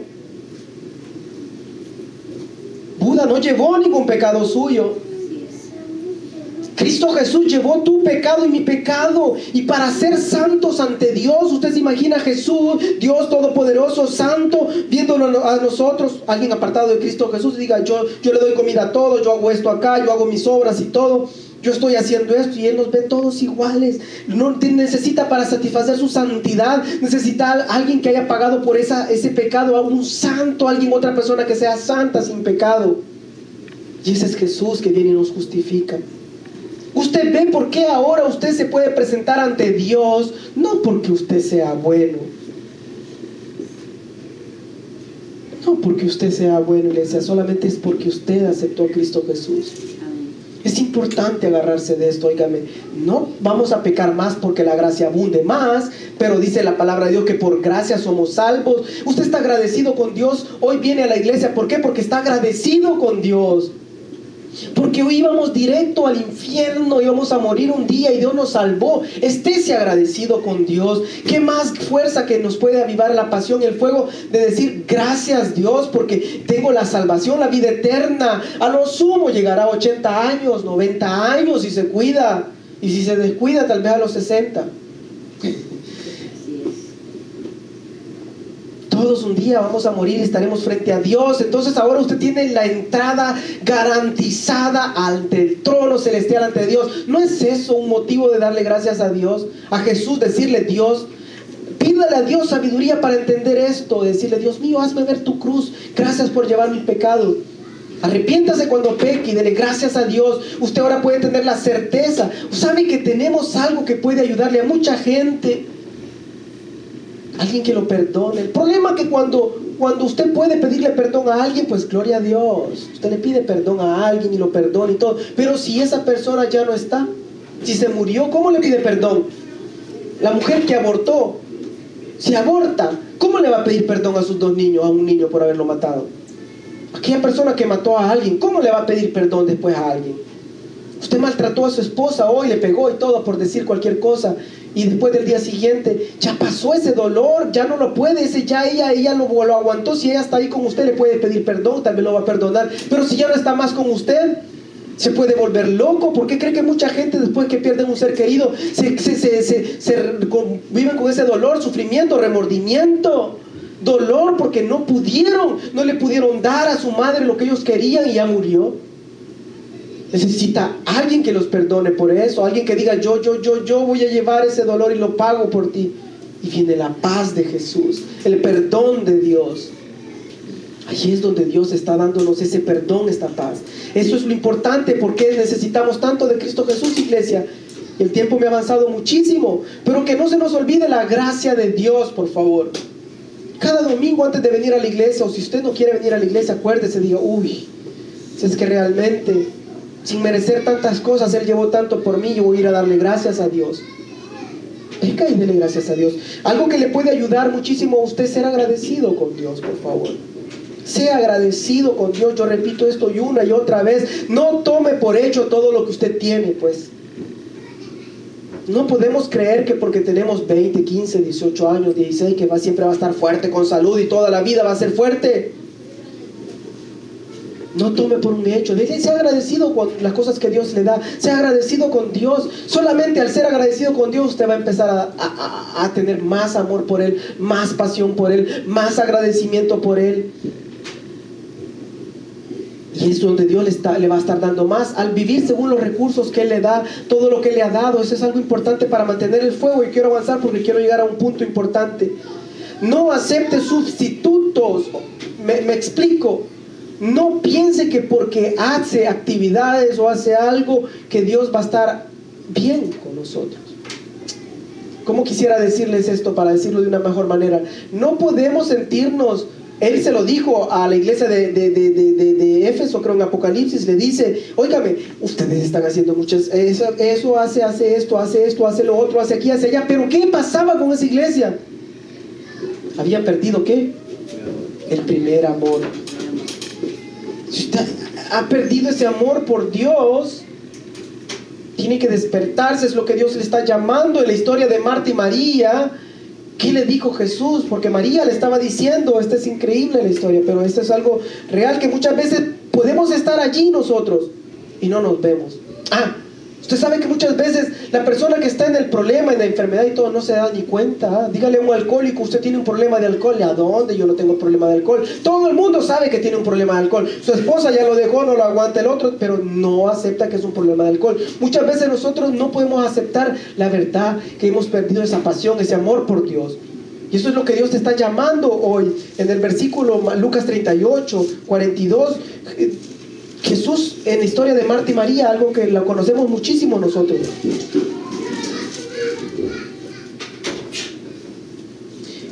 Buda no llevó ningún pecado suyo. Cristo Jesús llevó tu pecado y mi pecado. Y para ser santos ante Dios, usted se imagina a Jesús, Dios Todopoderoso, Santo, viéndolo a nosotros, alguien apartado de Cristo Jesús, y diga, yo le doy comida a todos, yo hago esto acá, yo hago mis obras y todo, yo estoy haciendo esto, y Él nos ve todos iguales. No necesita, para satisfacer su santidad, necesita a alguien que haya pagado por ese pecado, a un santo, alguien, otra persona que sea santa, sin pecado. Y ese es Jesús, que viene y nos justifica. Usted ve por qué ahora usted se puede presentar ante Dios, no porque usted sea bueno, no porque usted sea bueno, iglesia, solamente es porque usted aceptó a Cristo Jesús. Es importante agarrarse de esto, óigame. No vamos a pecar más porque la gracia abunde más, pero dice la palabra de Dios que por gracia somos salvos. Usted está agradecido con Dios, hoy viene a la iglesia, ¿por qué? Porque está agradecido con Dios. Porque hoy íbamos directo al infierno, íbamos a morir un día y Dios nos salvó. Estése agradecido con Dios. ¿Qué más fuerza que nos puede avivar la pasión y el fuego de decir gracias Dios porque tengo la salvación, la vida eterna? A lo sumo llegará a 80 años, 90 años si se cuida, y si se descuida tal vez a los 60. Todos un día vamos a morir y estaremos frente a Dios. Entonces ahora usted tiene la entrada garantizada ante el trono celestial, ante Dios. ¿No es eso un motivo de darle gracias a Dios? A Jesús, decirle, Dios, pídale a Dios sabiduría para entender esto. Decirle, Dios mío, hazme ver tu cruz. Gracias por llevar mi pecado. Arrepiéntase cuando peque y dele gracias a Dios. Usted ahora puede tener la certeza. Sabe que tenemos algo que puede ayudarle a mucha gente. Alguien que lo perdone. El problema es que cuando usted puede pedirle perdón a alguien, pues gloria a Dios. Usted le pide perdón a alguien y lo perdona y todo. Pero si esa persona ya no está, si se murió, ¿cómo le pide perdón? La mujer que abortó, si aborta, ¿cómo le va a pedir perdón a sus 2 niños, a un niño por haberlo matado? Aquella persona que mató a alguien, ¿cómo le va a pedir perdón después a alguien? Usted maltrató a su esposa hoy, le pegó y todo por decir cualquier cosa, y después del día siguiente ya pasó ese dolor, ya no lo puede, ella lo aguantó. Si ella está ahí con usted, le puede pedir perdón, también lo va a perdonar. Pero si ya no está más con usted, se puede volver loco. ¿Por qué cree que mucha gente después que pierden un ser querido viven con ese dolor, sufrimiento, remordimiento? Dolor porque no le pudieron dar a su madre lo que ellos querían y ya murió. Necesita alguien que los perdone por eso, alguien que diga yo voy a llevar ese dolor y lo pago por ti. Y viene la paz de Jesús, el perdón de Dios. Allí es donde Dios está dándonos ese perdón, esta paz. Eso es lo importante, porque necesitamos tanto de Cristo Jesús, iglesia. El tiempo me ha avanzado muchísimo, pero que no se nos olvide la gracia de Dios, por favor. Cada domingo antes de venir a la iglesia, o si usted no quiere venir a la iglesia, acuérdese, diga, uy, si es que realmente, sin merecer tantas cosas, Él llevó tanto por mí, yo voy a ir a darle gracias a Dios. Venga y dele gracias a Dios. Algo que le puede ayudar muchísimo a usted, ser agradecido con Dios, por favor. Sea agradecido con Dios. Yo repito esto y una y otra vez. No tome por hecho todo lo que usted tiene, pues. No podemos creer que porque tenemos 20, 15, 18 años, 16, que siempre va a estar fuerte con salud y toda la vida va a ser fuerte. No tome por un hecho. Sea agradecido con las cosas que Dios le da. Sea agradecido con Dios. Solamente al ser agradecido con Dios, usted va a empezar a tener más amor por Él, más pasión por Él, más agradecimiento por Él. Y es donde Dios le va a estar dando más al vivir según los recursos que Él le da, todo lo que le ha dado. Eso es algo importante para mantener el fuego. Y quiero avanzar porque quiero llegar a un punto importante. No acepte sustitutos. Me explico. No piense que porque hace actividades o hace algo, que Dios va a estar bien con nosotros. ¿Cómo quisiera decirles esto para decirlo de una mejor manera? No podemos sentirnos... Él se lo dijo a la iglesia de Éfeso, creo en Apocalipsis, le dice, óigame, ustedes están haciendo muchas, eso hace esto, hace lo otro, hace aquí, hace allá, pero ¿qué pasaba con esa iglesia? Habían perdido, ¿qué? El primer amor. Si usted ha perdido ese amor por Dios, tiene que despertarse, es lo que Dios le está llamando. En la historia de Marta y María, ¿qué le dijo Jesús? Porque María le estaba diciendo, esta es increíble la historia, pero esto es algo real, que muchas veces podemos estar allí nosotros y no nos vemos. Usted sabe que muchas veces la persona que está en el problema, en la enfermedad y todo, no se da ni cuenta. Dígale a un alcohólico, usted tiene un problema de alcohol. ¿A dónde? Yo no tengo problema de alcohol. Todo el mundo sabe que tiene un problema de alcohol. Su esposa ya lo dejó, no lo aguanta el otro, pero no acepta que es un problema de alcohol. Muchas veces nosotros no podemos aceptar la verdad, que hemos perdido esa pasión, ese amor por Dios. Y eso es lo que Dios te está llamando hoy. En el versículo Lucas 38, 42, Jesús, en la historia de Marta y María, algo que lo conocemos muchísimo nosotros.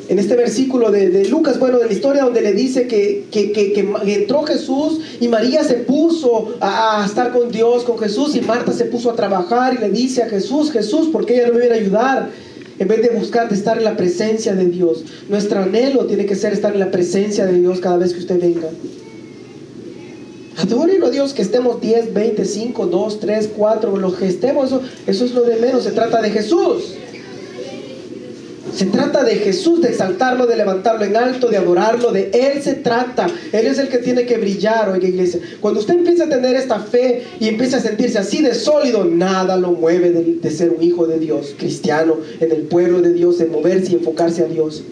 En este versículo de Lucas, de la historia donde le dice que entró Jesús y María se puso a estar con Dios, con Jesús, y Marta se puso a trabajar y le dice a Jesús, ¿por qué ella no me viene a ayudar? En vez de buscar de estar en la presencia de Dios. Nuestro anhelo tiene que ser estar en la presencia de Dios cada vez que usted venga. Adórenlo a Dios, que estemos 10, 20, 5, 2, 3, 4, los que estemos, eso es lo de menos. Se trata de Jesús. Se trata de Jesús, de exaltarlo, de levantarlo en alto, de adorarlo, de Él se trata. Él es el que tiene que brillar, oiga iglesia. Cuando usted empieza a tener esta fe y empieza a sentirse así de sólido, nada lo mueve de ser un hijo de Dios, cristiano, en el pueblo de Dios, de moverse y enfocarse a Dios.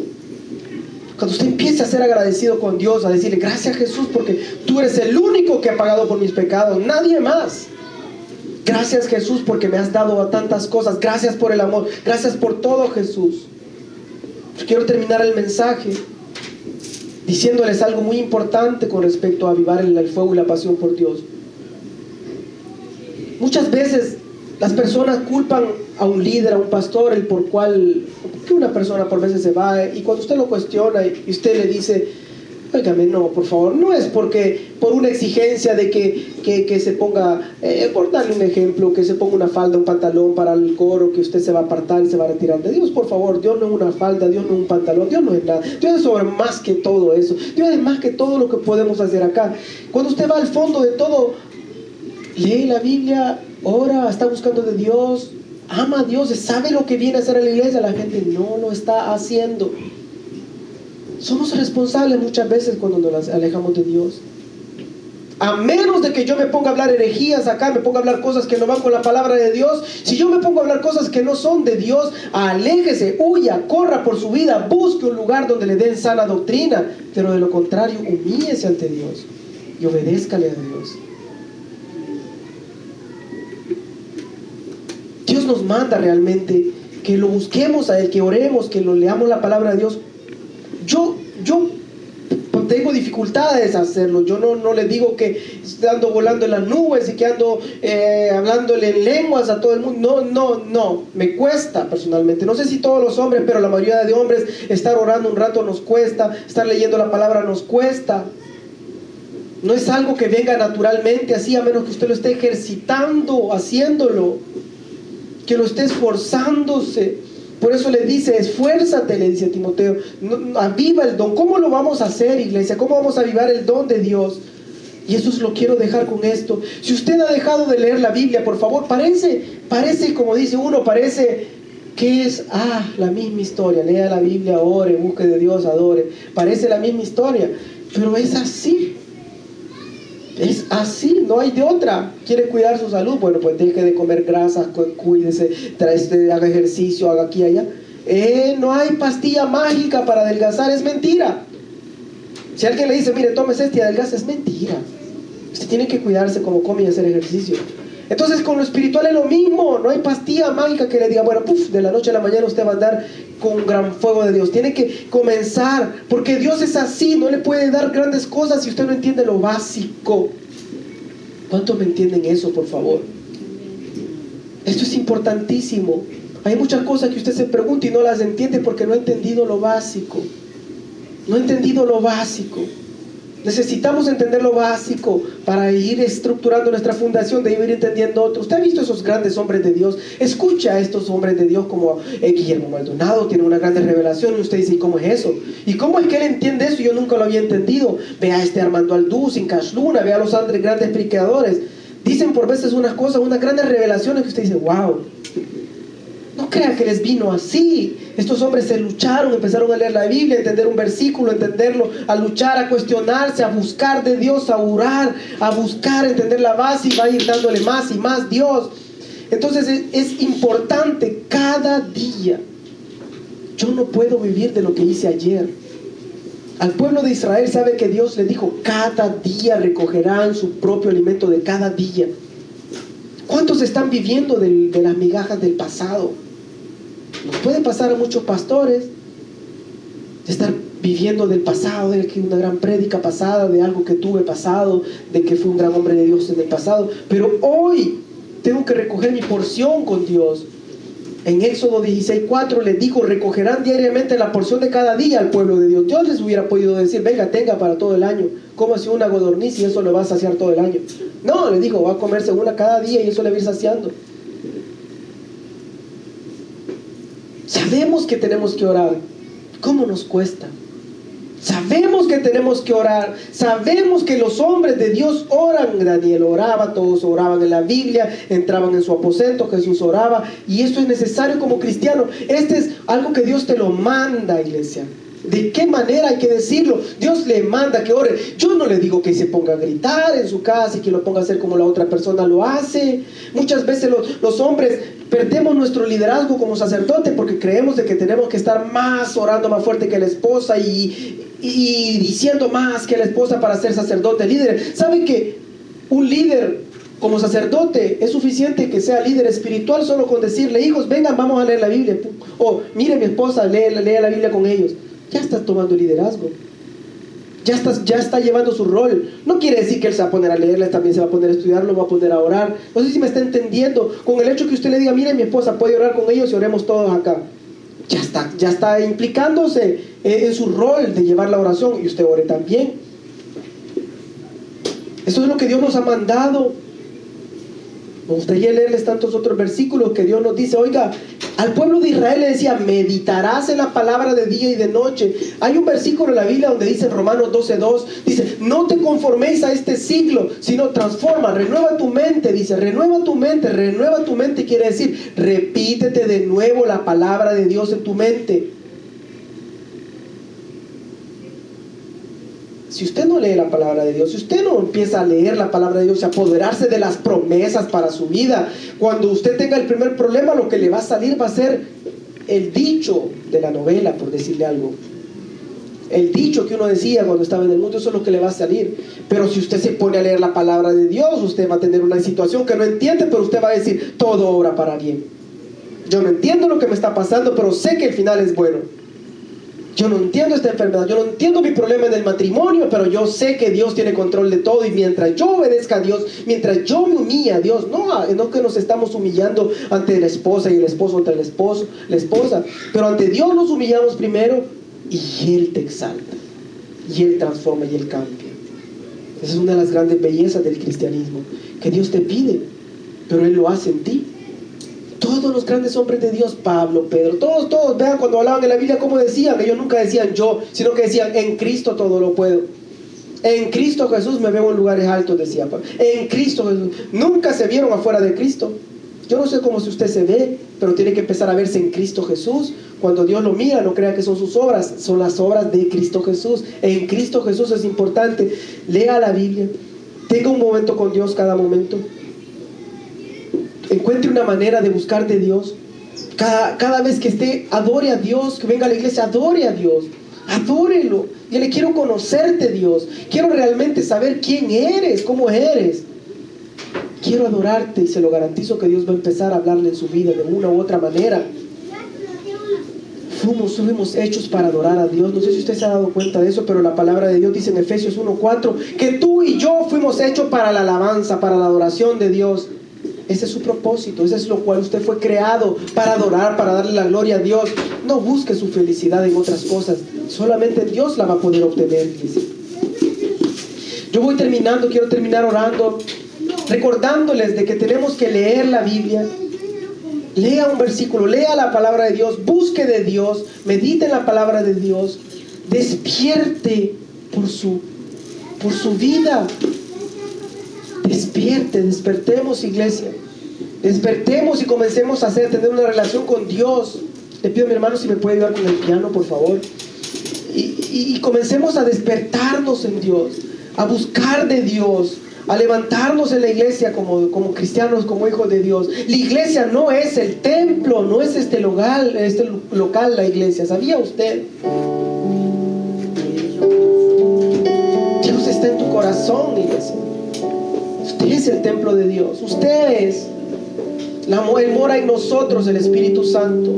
Cuando usted empiece a ser agradecido con Dios, a decirle, gracias Jesús, porque tú eres el único que ha pagado por mis pecados, nadie más. Gracias Jesús, porque me has dado tantas cosas. Gracias por el amor, gracias por todo Jesús. Yo quiero terminar el mensaje diciéndoles algo muy importante con respecto a avivar el fuego y la pasión por Dios. Muchas veces las personas culpan a un líder, a un pastor, el por cual que una persona por veces se va, y cuando usted lo cuestiona y usted le dice, óigame, no, por favor, no es porque por una exigencia de que se ponga, por darle un ejemplo, que se ponga una falda, un pantalón para el coro, que usted se va a apartar y se va a retirar de Dios. Por favor, Dios no es una falda, Dios no es un pantalón, Dios no es nada. Dios es sobre más que todo eso. Dios es más que todo lo que podemos hacer acá. Cuando usted va al fondo de todo, lee la Biblia, ora, está buscando de Dios, ama a Dios, sabe lo que viene a hacer en la iglesia. La gente no lo está haciendo. Somos responsables muchas veces cuando nos alejamos de Dios. A menos de que yo me ponga a hablar herejías acá, me ponga a hablar cosas que no van con la palabra de Dios. Si yo me pongo a hablar cosas que no son de Dios, aléjese, huya, corra por su vida, busque un lugar donde le den sana doctrina. Pero de lo contrario, humíllese ante Dios y obedézcale a Dios. nos manda realmente que lo busquemos a Él, que oremos, que lo leamos la palabra de Dios. Yo tengo dificultades a hacerlo. Yo no le digo que ando volando en las nubes y que ando hablándole en lenguas a todo el mundo. No, me cuesta personalmente. No sé si todos los hombres, pero la mayoría de hombres, estar orando un rato nos cuesta, estar leyendo la palabra nos cuesta. No es algo que venga naturalmente así, a menos que usted lo esté ejercitando, haciéndolo, que lo esté esforzándose. Por eso le dice, esfuérzate, le dice a Timoteo, aviva el don. ¿Cómo lo vamos a hacer, iglesia? ¿Cómo vamos a avivar el don de Dios? Y eso lo quiero dejar con esto. Si usted ha dejado de leer la Biblia, por favor, parece como dice uno, parece que es la misma historia. Lea la Biblia, ore, busque de Dios, adore. Parece la misma historia, pero es así. Es así, no hay de otra. ¿Quiere cuidar su salud? Bueno, pues deje de comer grasas, cuídese, haga ejercicio, haga aquí y allá. No hay pastilla mágica para adelgazar, es mentira. Si alguien le dice, mire, tómese este y adelgaza, es mentira. Usted tiene que cuidarse como come y hacer ejercicio. Entonces con lo espiritual es lo mismo. No hay pastilla mágica que le diga, bueno, de la noche a la mañana usted va a andar con un gran fuego de Dios. Tiene que comenzar, porque Dios es así. No le puede dar grandes cosas si usted no entiende lo básico. ¿Cuántos me entienden eso, por favor? Esto es importantísimo. Hay muchas cosas que usted se pregunta y no las entiende porque no ha entendido lo básico. No ha entendido lo básico. Necesitamos entender lo básico para ir estructurando nuestra fundación, de ir entendiendo otro. Usted ha visto esos grandes hombres de Dios. Escucha a estos hombres de Dios como Guillermo Maldonado, tiene una gran revelación y usted dice, ¿y cómo es eso? ¿Y cómo es que él entiende eso? Yo nunca lo había entendido. Vea a Armando Aldú, Sin Cash Luna, vea a los grandes predicadores. Dicen por veces unas cosas, unas grandes revelaciones que usted dice, wow. No crea que les vino así. Estos hombres se lucharon, empezaron a leer la Biblia, a entender un versículo, a entenderlo, a luchar, a cuestionarse, a buscar de Dios, a orar, a buscar, a entender la base y va a ir dándole más y más Dios. Entonces es importante cada día. Yo no puedo vivir de lo que hice ayer. Al pueblo de Israel sabe que Dios le dijo, cada día recogerán su propio alimento de cada día. ¿Cuántos están viviendo de las migajas del pasado? Nos puede pasar a muchos pastores estar viviendo del pasado, de que una gran prédica pasada, de algo que tuve pasado, de que fui un gran hombre de Dios en el pasado, pero hoy tengo que recoger mi porción con Dios. En Éxodo 16:4 les dijo, recogerán diariamente la porción de cada día al pueblo de Dios. Dios les hubiera podido decir, venga, tenga para todo el año, cómase una codorniz y eso le va a saciar todo el año. No, les dijo, va a comerse una cada día y eso le va a ir saciando. Sabemos que tenemos que orar. ¿Cómo nos cuesta? Sabemos que tenemos que orar. Sabemos que los hombres de Dios oran. Daniel oraba, todos oraban en la Biblia, entraban en su aposento, Jesús oraba. Y esto es necesario como cristiano. Este es algo que Dios te lo manda, iglesia. ¿De qué manera hay que decirlo? Dios le manda que ore. Yo no le digo que se ponga a gritar en su casa y que lo ponga a hacer como la otra persona lo hace. Muchas veces los hombres perdemos nuestro liderazgo como sacerdote porque creemos de que tenemos que estar más orando más fuerte que la esposa y diciendo más que la esposa para ser sacerdote, líder. ¿Sabe que un líder como sacerdote es suficiente que sea líder espiritual solo con decirle, hijos, vengan, vamos a leer la Biblia? O mire, mi esposa, lea la Biblia con ellos. Ya está tomando liderazgo. Ya está llevando su rol. No quiere decir que él se va a poner a leerla, también se va a poner a estudiarlo, va a poner a orar. No sé si me está entendiendo. Con el hecho que usted le diga, mire, mi esposa puede orar con ellos y oremos todos acá. Ya está implicándose en su rol de llevar la oración y usted ore también. Eso es lo que Dios nos ha mandado. Me gustaría leerles tantos otros versículos que Dios nos dice, oiga, al pueblo de Israel le decía, meditarás en la palabra de día y de noche. Hay un versículo en la Biblia donde dice en Romanos 12:2, dice, no te conforméis a este siglo, sino transforma, renueva tu mente, dice, renueva tu mente quiere decir, repítete de nuevo la palabra de Dios en tu mente. Si usted no lee la palabra de Dios, si usted no empieza a leer la palabra de Dios y apoderarse de las promesas para su vida, cuando usted tenga el primer problema, lo que le va a salir va a ser el dicho de la novela, por decirle algo. El dicho que uno decía cuando estaba en el mundo, eso es lo que le va a salir. Pero si usted se pone a leer la palabra de Dios, usted va a tener una situación que no entiende, pero usted va a decir, todo obra para bien. Yo no entiendo lo que me está pasando, pero sé que el final es bueno. Yo no entiendo esta enfermedad, yo no entiendo mi problema en el matrimonio, pero yo sé que Dios tiene control de todo, y mientras yo obedezca a Dios, mientras yo me humille a Dios, no que nos estamos humillando ante la esposa y el esposo ante el esposo, la esposa, pero ante Dios nos humillamos primero y Él te exalta, y Él transforma y Él cambia. Esa es una de las grandes bellezas del cristianismo, que Dios te pide, pero Él lo hace en ti. Todos los grandes hombres de Dios, Pablo, Pedro, todos, vean cuando hablaban en la Biblia cómo decían. Ellos nunca decían yo, sino que decían en Cristo todo lo puedo. En Cristo Jesús me veo en lugares altos, decía Pablo. En Cristo Jesús. Nunca se vieron afuera de Cristo. Yo no sé cómo si usted se ve, pero tiene que empezar a verse en Cristo Jesús. Cuando Dios lo mira, no crea que son sus obras, son las obras de Cristo Jesús. En Cristo Jesús es importante. Lea la Biblia, tenga un momento con Dios cada momento. Encuentre una manera de buscar de Dios. Cada vez que esté, adore a Dios. Que venga a la iglesia, adore a Dios. Adórelo. Yo le quiero conocerte, Dios. Quiero realmente saber quién eres, cómo eres. Quiero adorarte, y se lo garantizo que Dios va a empezar a hablarle en su vida de una u otra manera. Fuimos hechos para adorar a Dios. No sé si usted se ha dado cuenta de eso, pero la palabra de Dios dice en Efesios 1:4 que tú y yo fuimos hechos para la alabanza, para la adoración de Dios. Ese es su propósito, ese es lo cual usted fue creado, para adorar, para darle la gloria a Dios. No busque su felicidad en otras cosas, solamente Dios la va a poder obtener, iglesia. Yo voy terminando, quiero terminar orando, recordándoles de que tenemos que leer la Biblia. Lea un versículo, lea la palabra de Dios, busque de Dios, medite en la palabra de Dios, despierte por su vida. Despertemos, iglesia. Despertemos y comencemos a tener una relación con Dios. Le pido a mi hermano si me puede ayudar con el piano, por favor. Y comencemos a despertarnos en Dios, a buscar de Dios, a levantarnos en la iglesia como cristianos, como hijos de Dios. La iglesia no es el templo, no es este local, la iglesia. ¿Sabía usted? Dios está en tu corazón, iglesia. Usted es el templo de Dios. Usted es. Él mora en nosotros, el Espíritu Santo.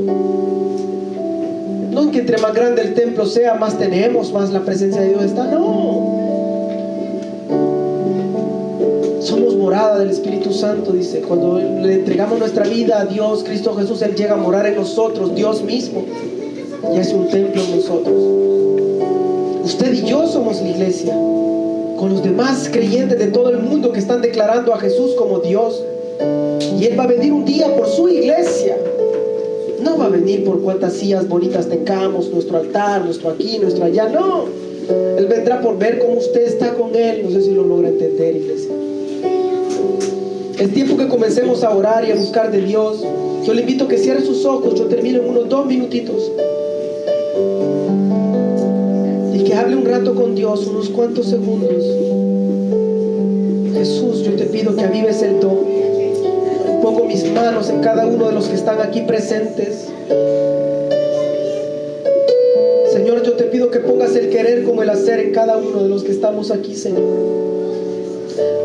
No en que entre más grande el templo sea, más tenemos, más la presencia de Dios está. No. Somos morada del Espíritu Santo, dice. Cuando le entregamos nuestra vida a Dios, Cristo Jesús, Él llega a morar en nosotros, Dios mismo, y hace un templo en nosotros. Usted y yo somos la iglesia, con los demás creyentes de todo el mundo que están declarando a Jesús como Dios. Y Él va a venir un día por su iglesia. No va a venir por cuántas sillas bonitas tengamos, nuestro altar, nuestro aquí, nuestro allá. No. Él vendrá por ver cómo usted está con Él. No sé si lo logra entender, iglesia. Es tiempo que comencemos a orar y a buscar de Dios. Yo le invito a que cierre sus ojos. Yo termino en unos 2 minutitos. Y que hable un rato con Dios, unos cuantos segundos. Jesús, yo te pido que avives el don. Pongo mis manos en cada uno de los que están aquí presentes. Señor, yo te pido que pongas el querer como el hacer en cada uno de los que estamos aquí, Señor.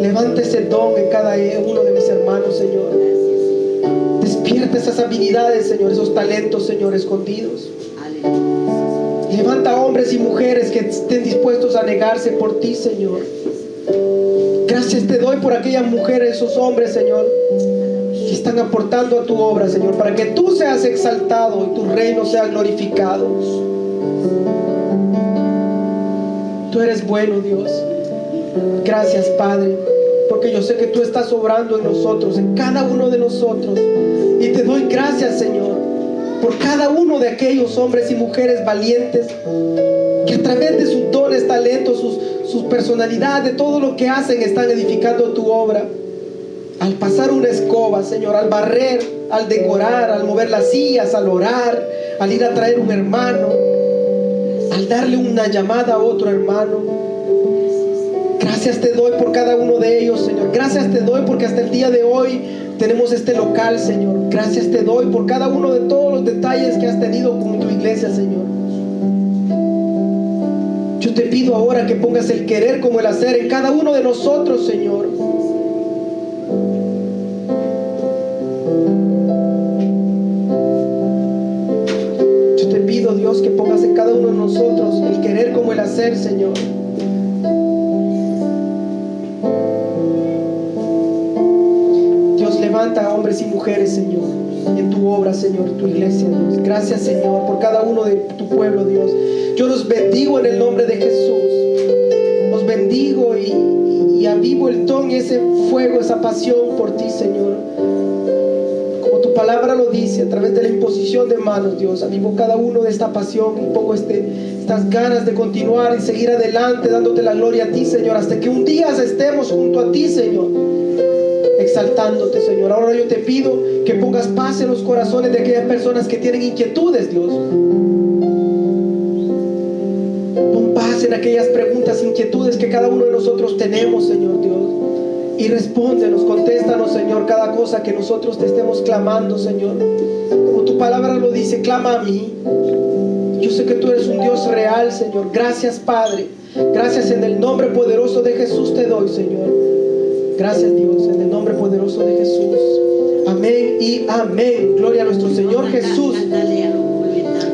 Levanta ese don en cada uno de mis hermanos, Señor. Despierta esas habilidades, Señor, esos talentos, Señor, escondidos. Levanta hombres y mujeres que estén dispuestos a negarse por ti, Señor. Gracias te doy por aquellas mujeres, esos hombres, Señor, que están aportando a tu obra, Señor, para que tú seas exaltado y tu reino sea glorificado. Tú eres bueno, Dios. Gracias, Padre, porque yo sé que tú estás obrando en nosotros, en cada uno de nosotros. Y te doy gracias, Señor, por cada uno de aquellos hombres y mujeres valientes que a través de sus dones, talentos, sus personalidades, todo lo que hacen, están edificando tu obra. Al pasar una escoba, Señor, al barrer, al decorar, al mover las sillas, al orar, al ir a traer un hermano, al darle una llamada a otro hermano. Gracias te doy por cada uno de ellos, Señor. Gracias te doy porque hasta el día de hoy tenemos este local, Señor. Gracias te doy por cada uno de todos los detalles que has tenido con tu iglesia, Señor. Yo te pido ahora que pongas el querer como el hacer en cada uno de nosotros, Señor. nosotros el querer como el hacer, Señor. Dios, levanta a hombres y mujeres, Señor, en tu obra, Señor, tu iglesia, Dios. Gracias, Señor, por cada uno de tu pueblo, Dios. Yo los bendigo en el nombre de Jesús. Los bendigo y avivo el don, ese fuego, esa pasión por ti, Señor. Como tu palabra lo dice, a través de la imposición de manos, Dios, avivo cada uno de esta pasión y pongo estas ganas de continuar y seguir adelante, dándote la gloria a ti, Señor, hasta que un día estemos junto a ti, Señor, exaltándote, Señor. Ahora yo te pido que pongas paz en los corazones de aquellas personas que tienen inquietudes, Dios. Pon paz en aquellas preguntas, inquietudes que cada uno de nosotros tenemos, Señor Dios. Y respóndenos, contéstanos, Señor, cada cosa que nosotros te estemos clamando, Señor. Como tu palabra lo dice, clama a mí. Yo sé que tú eres un Dios real, Señor. Gracias, Padre. Gracias, en el nombre poderoso de Jesús te doy, Señor. Gracias, Dios, en el nombre poderoso de Jesús. Amén y amén. Gloria a nuestro Señor Jesús.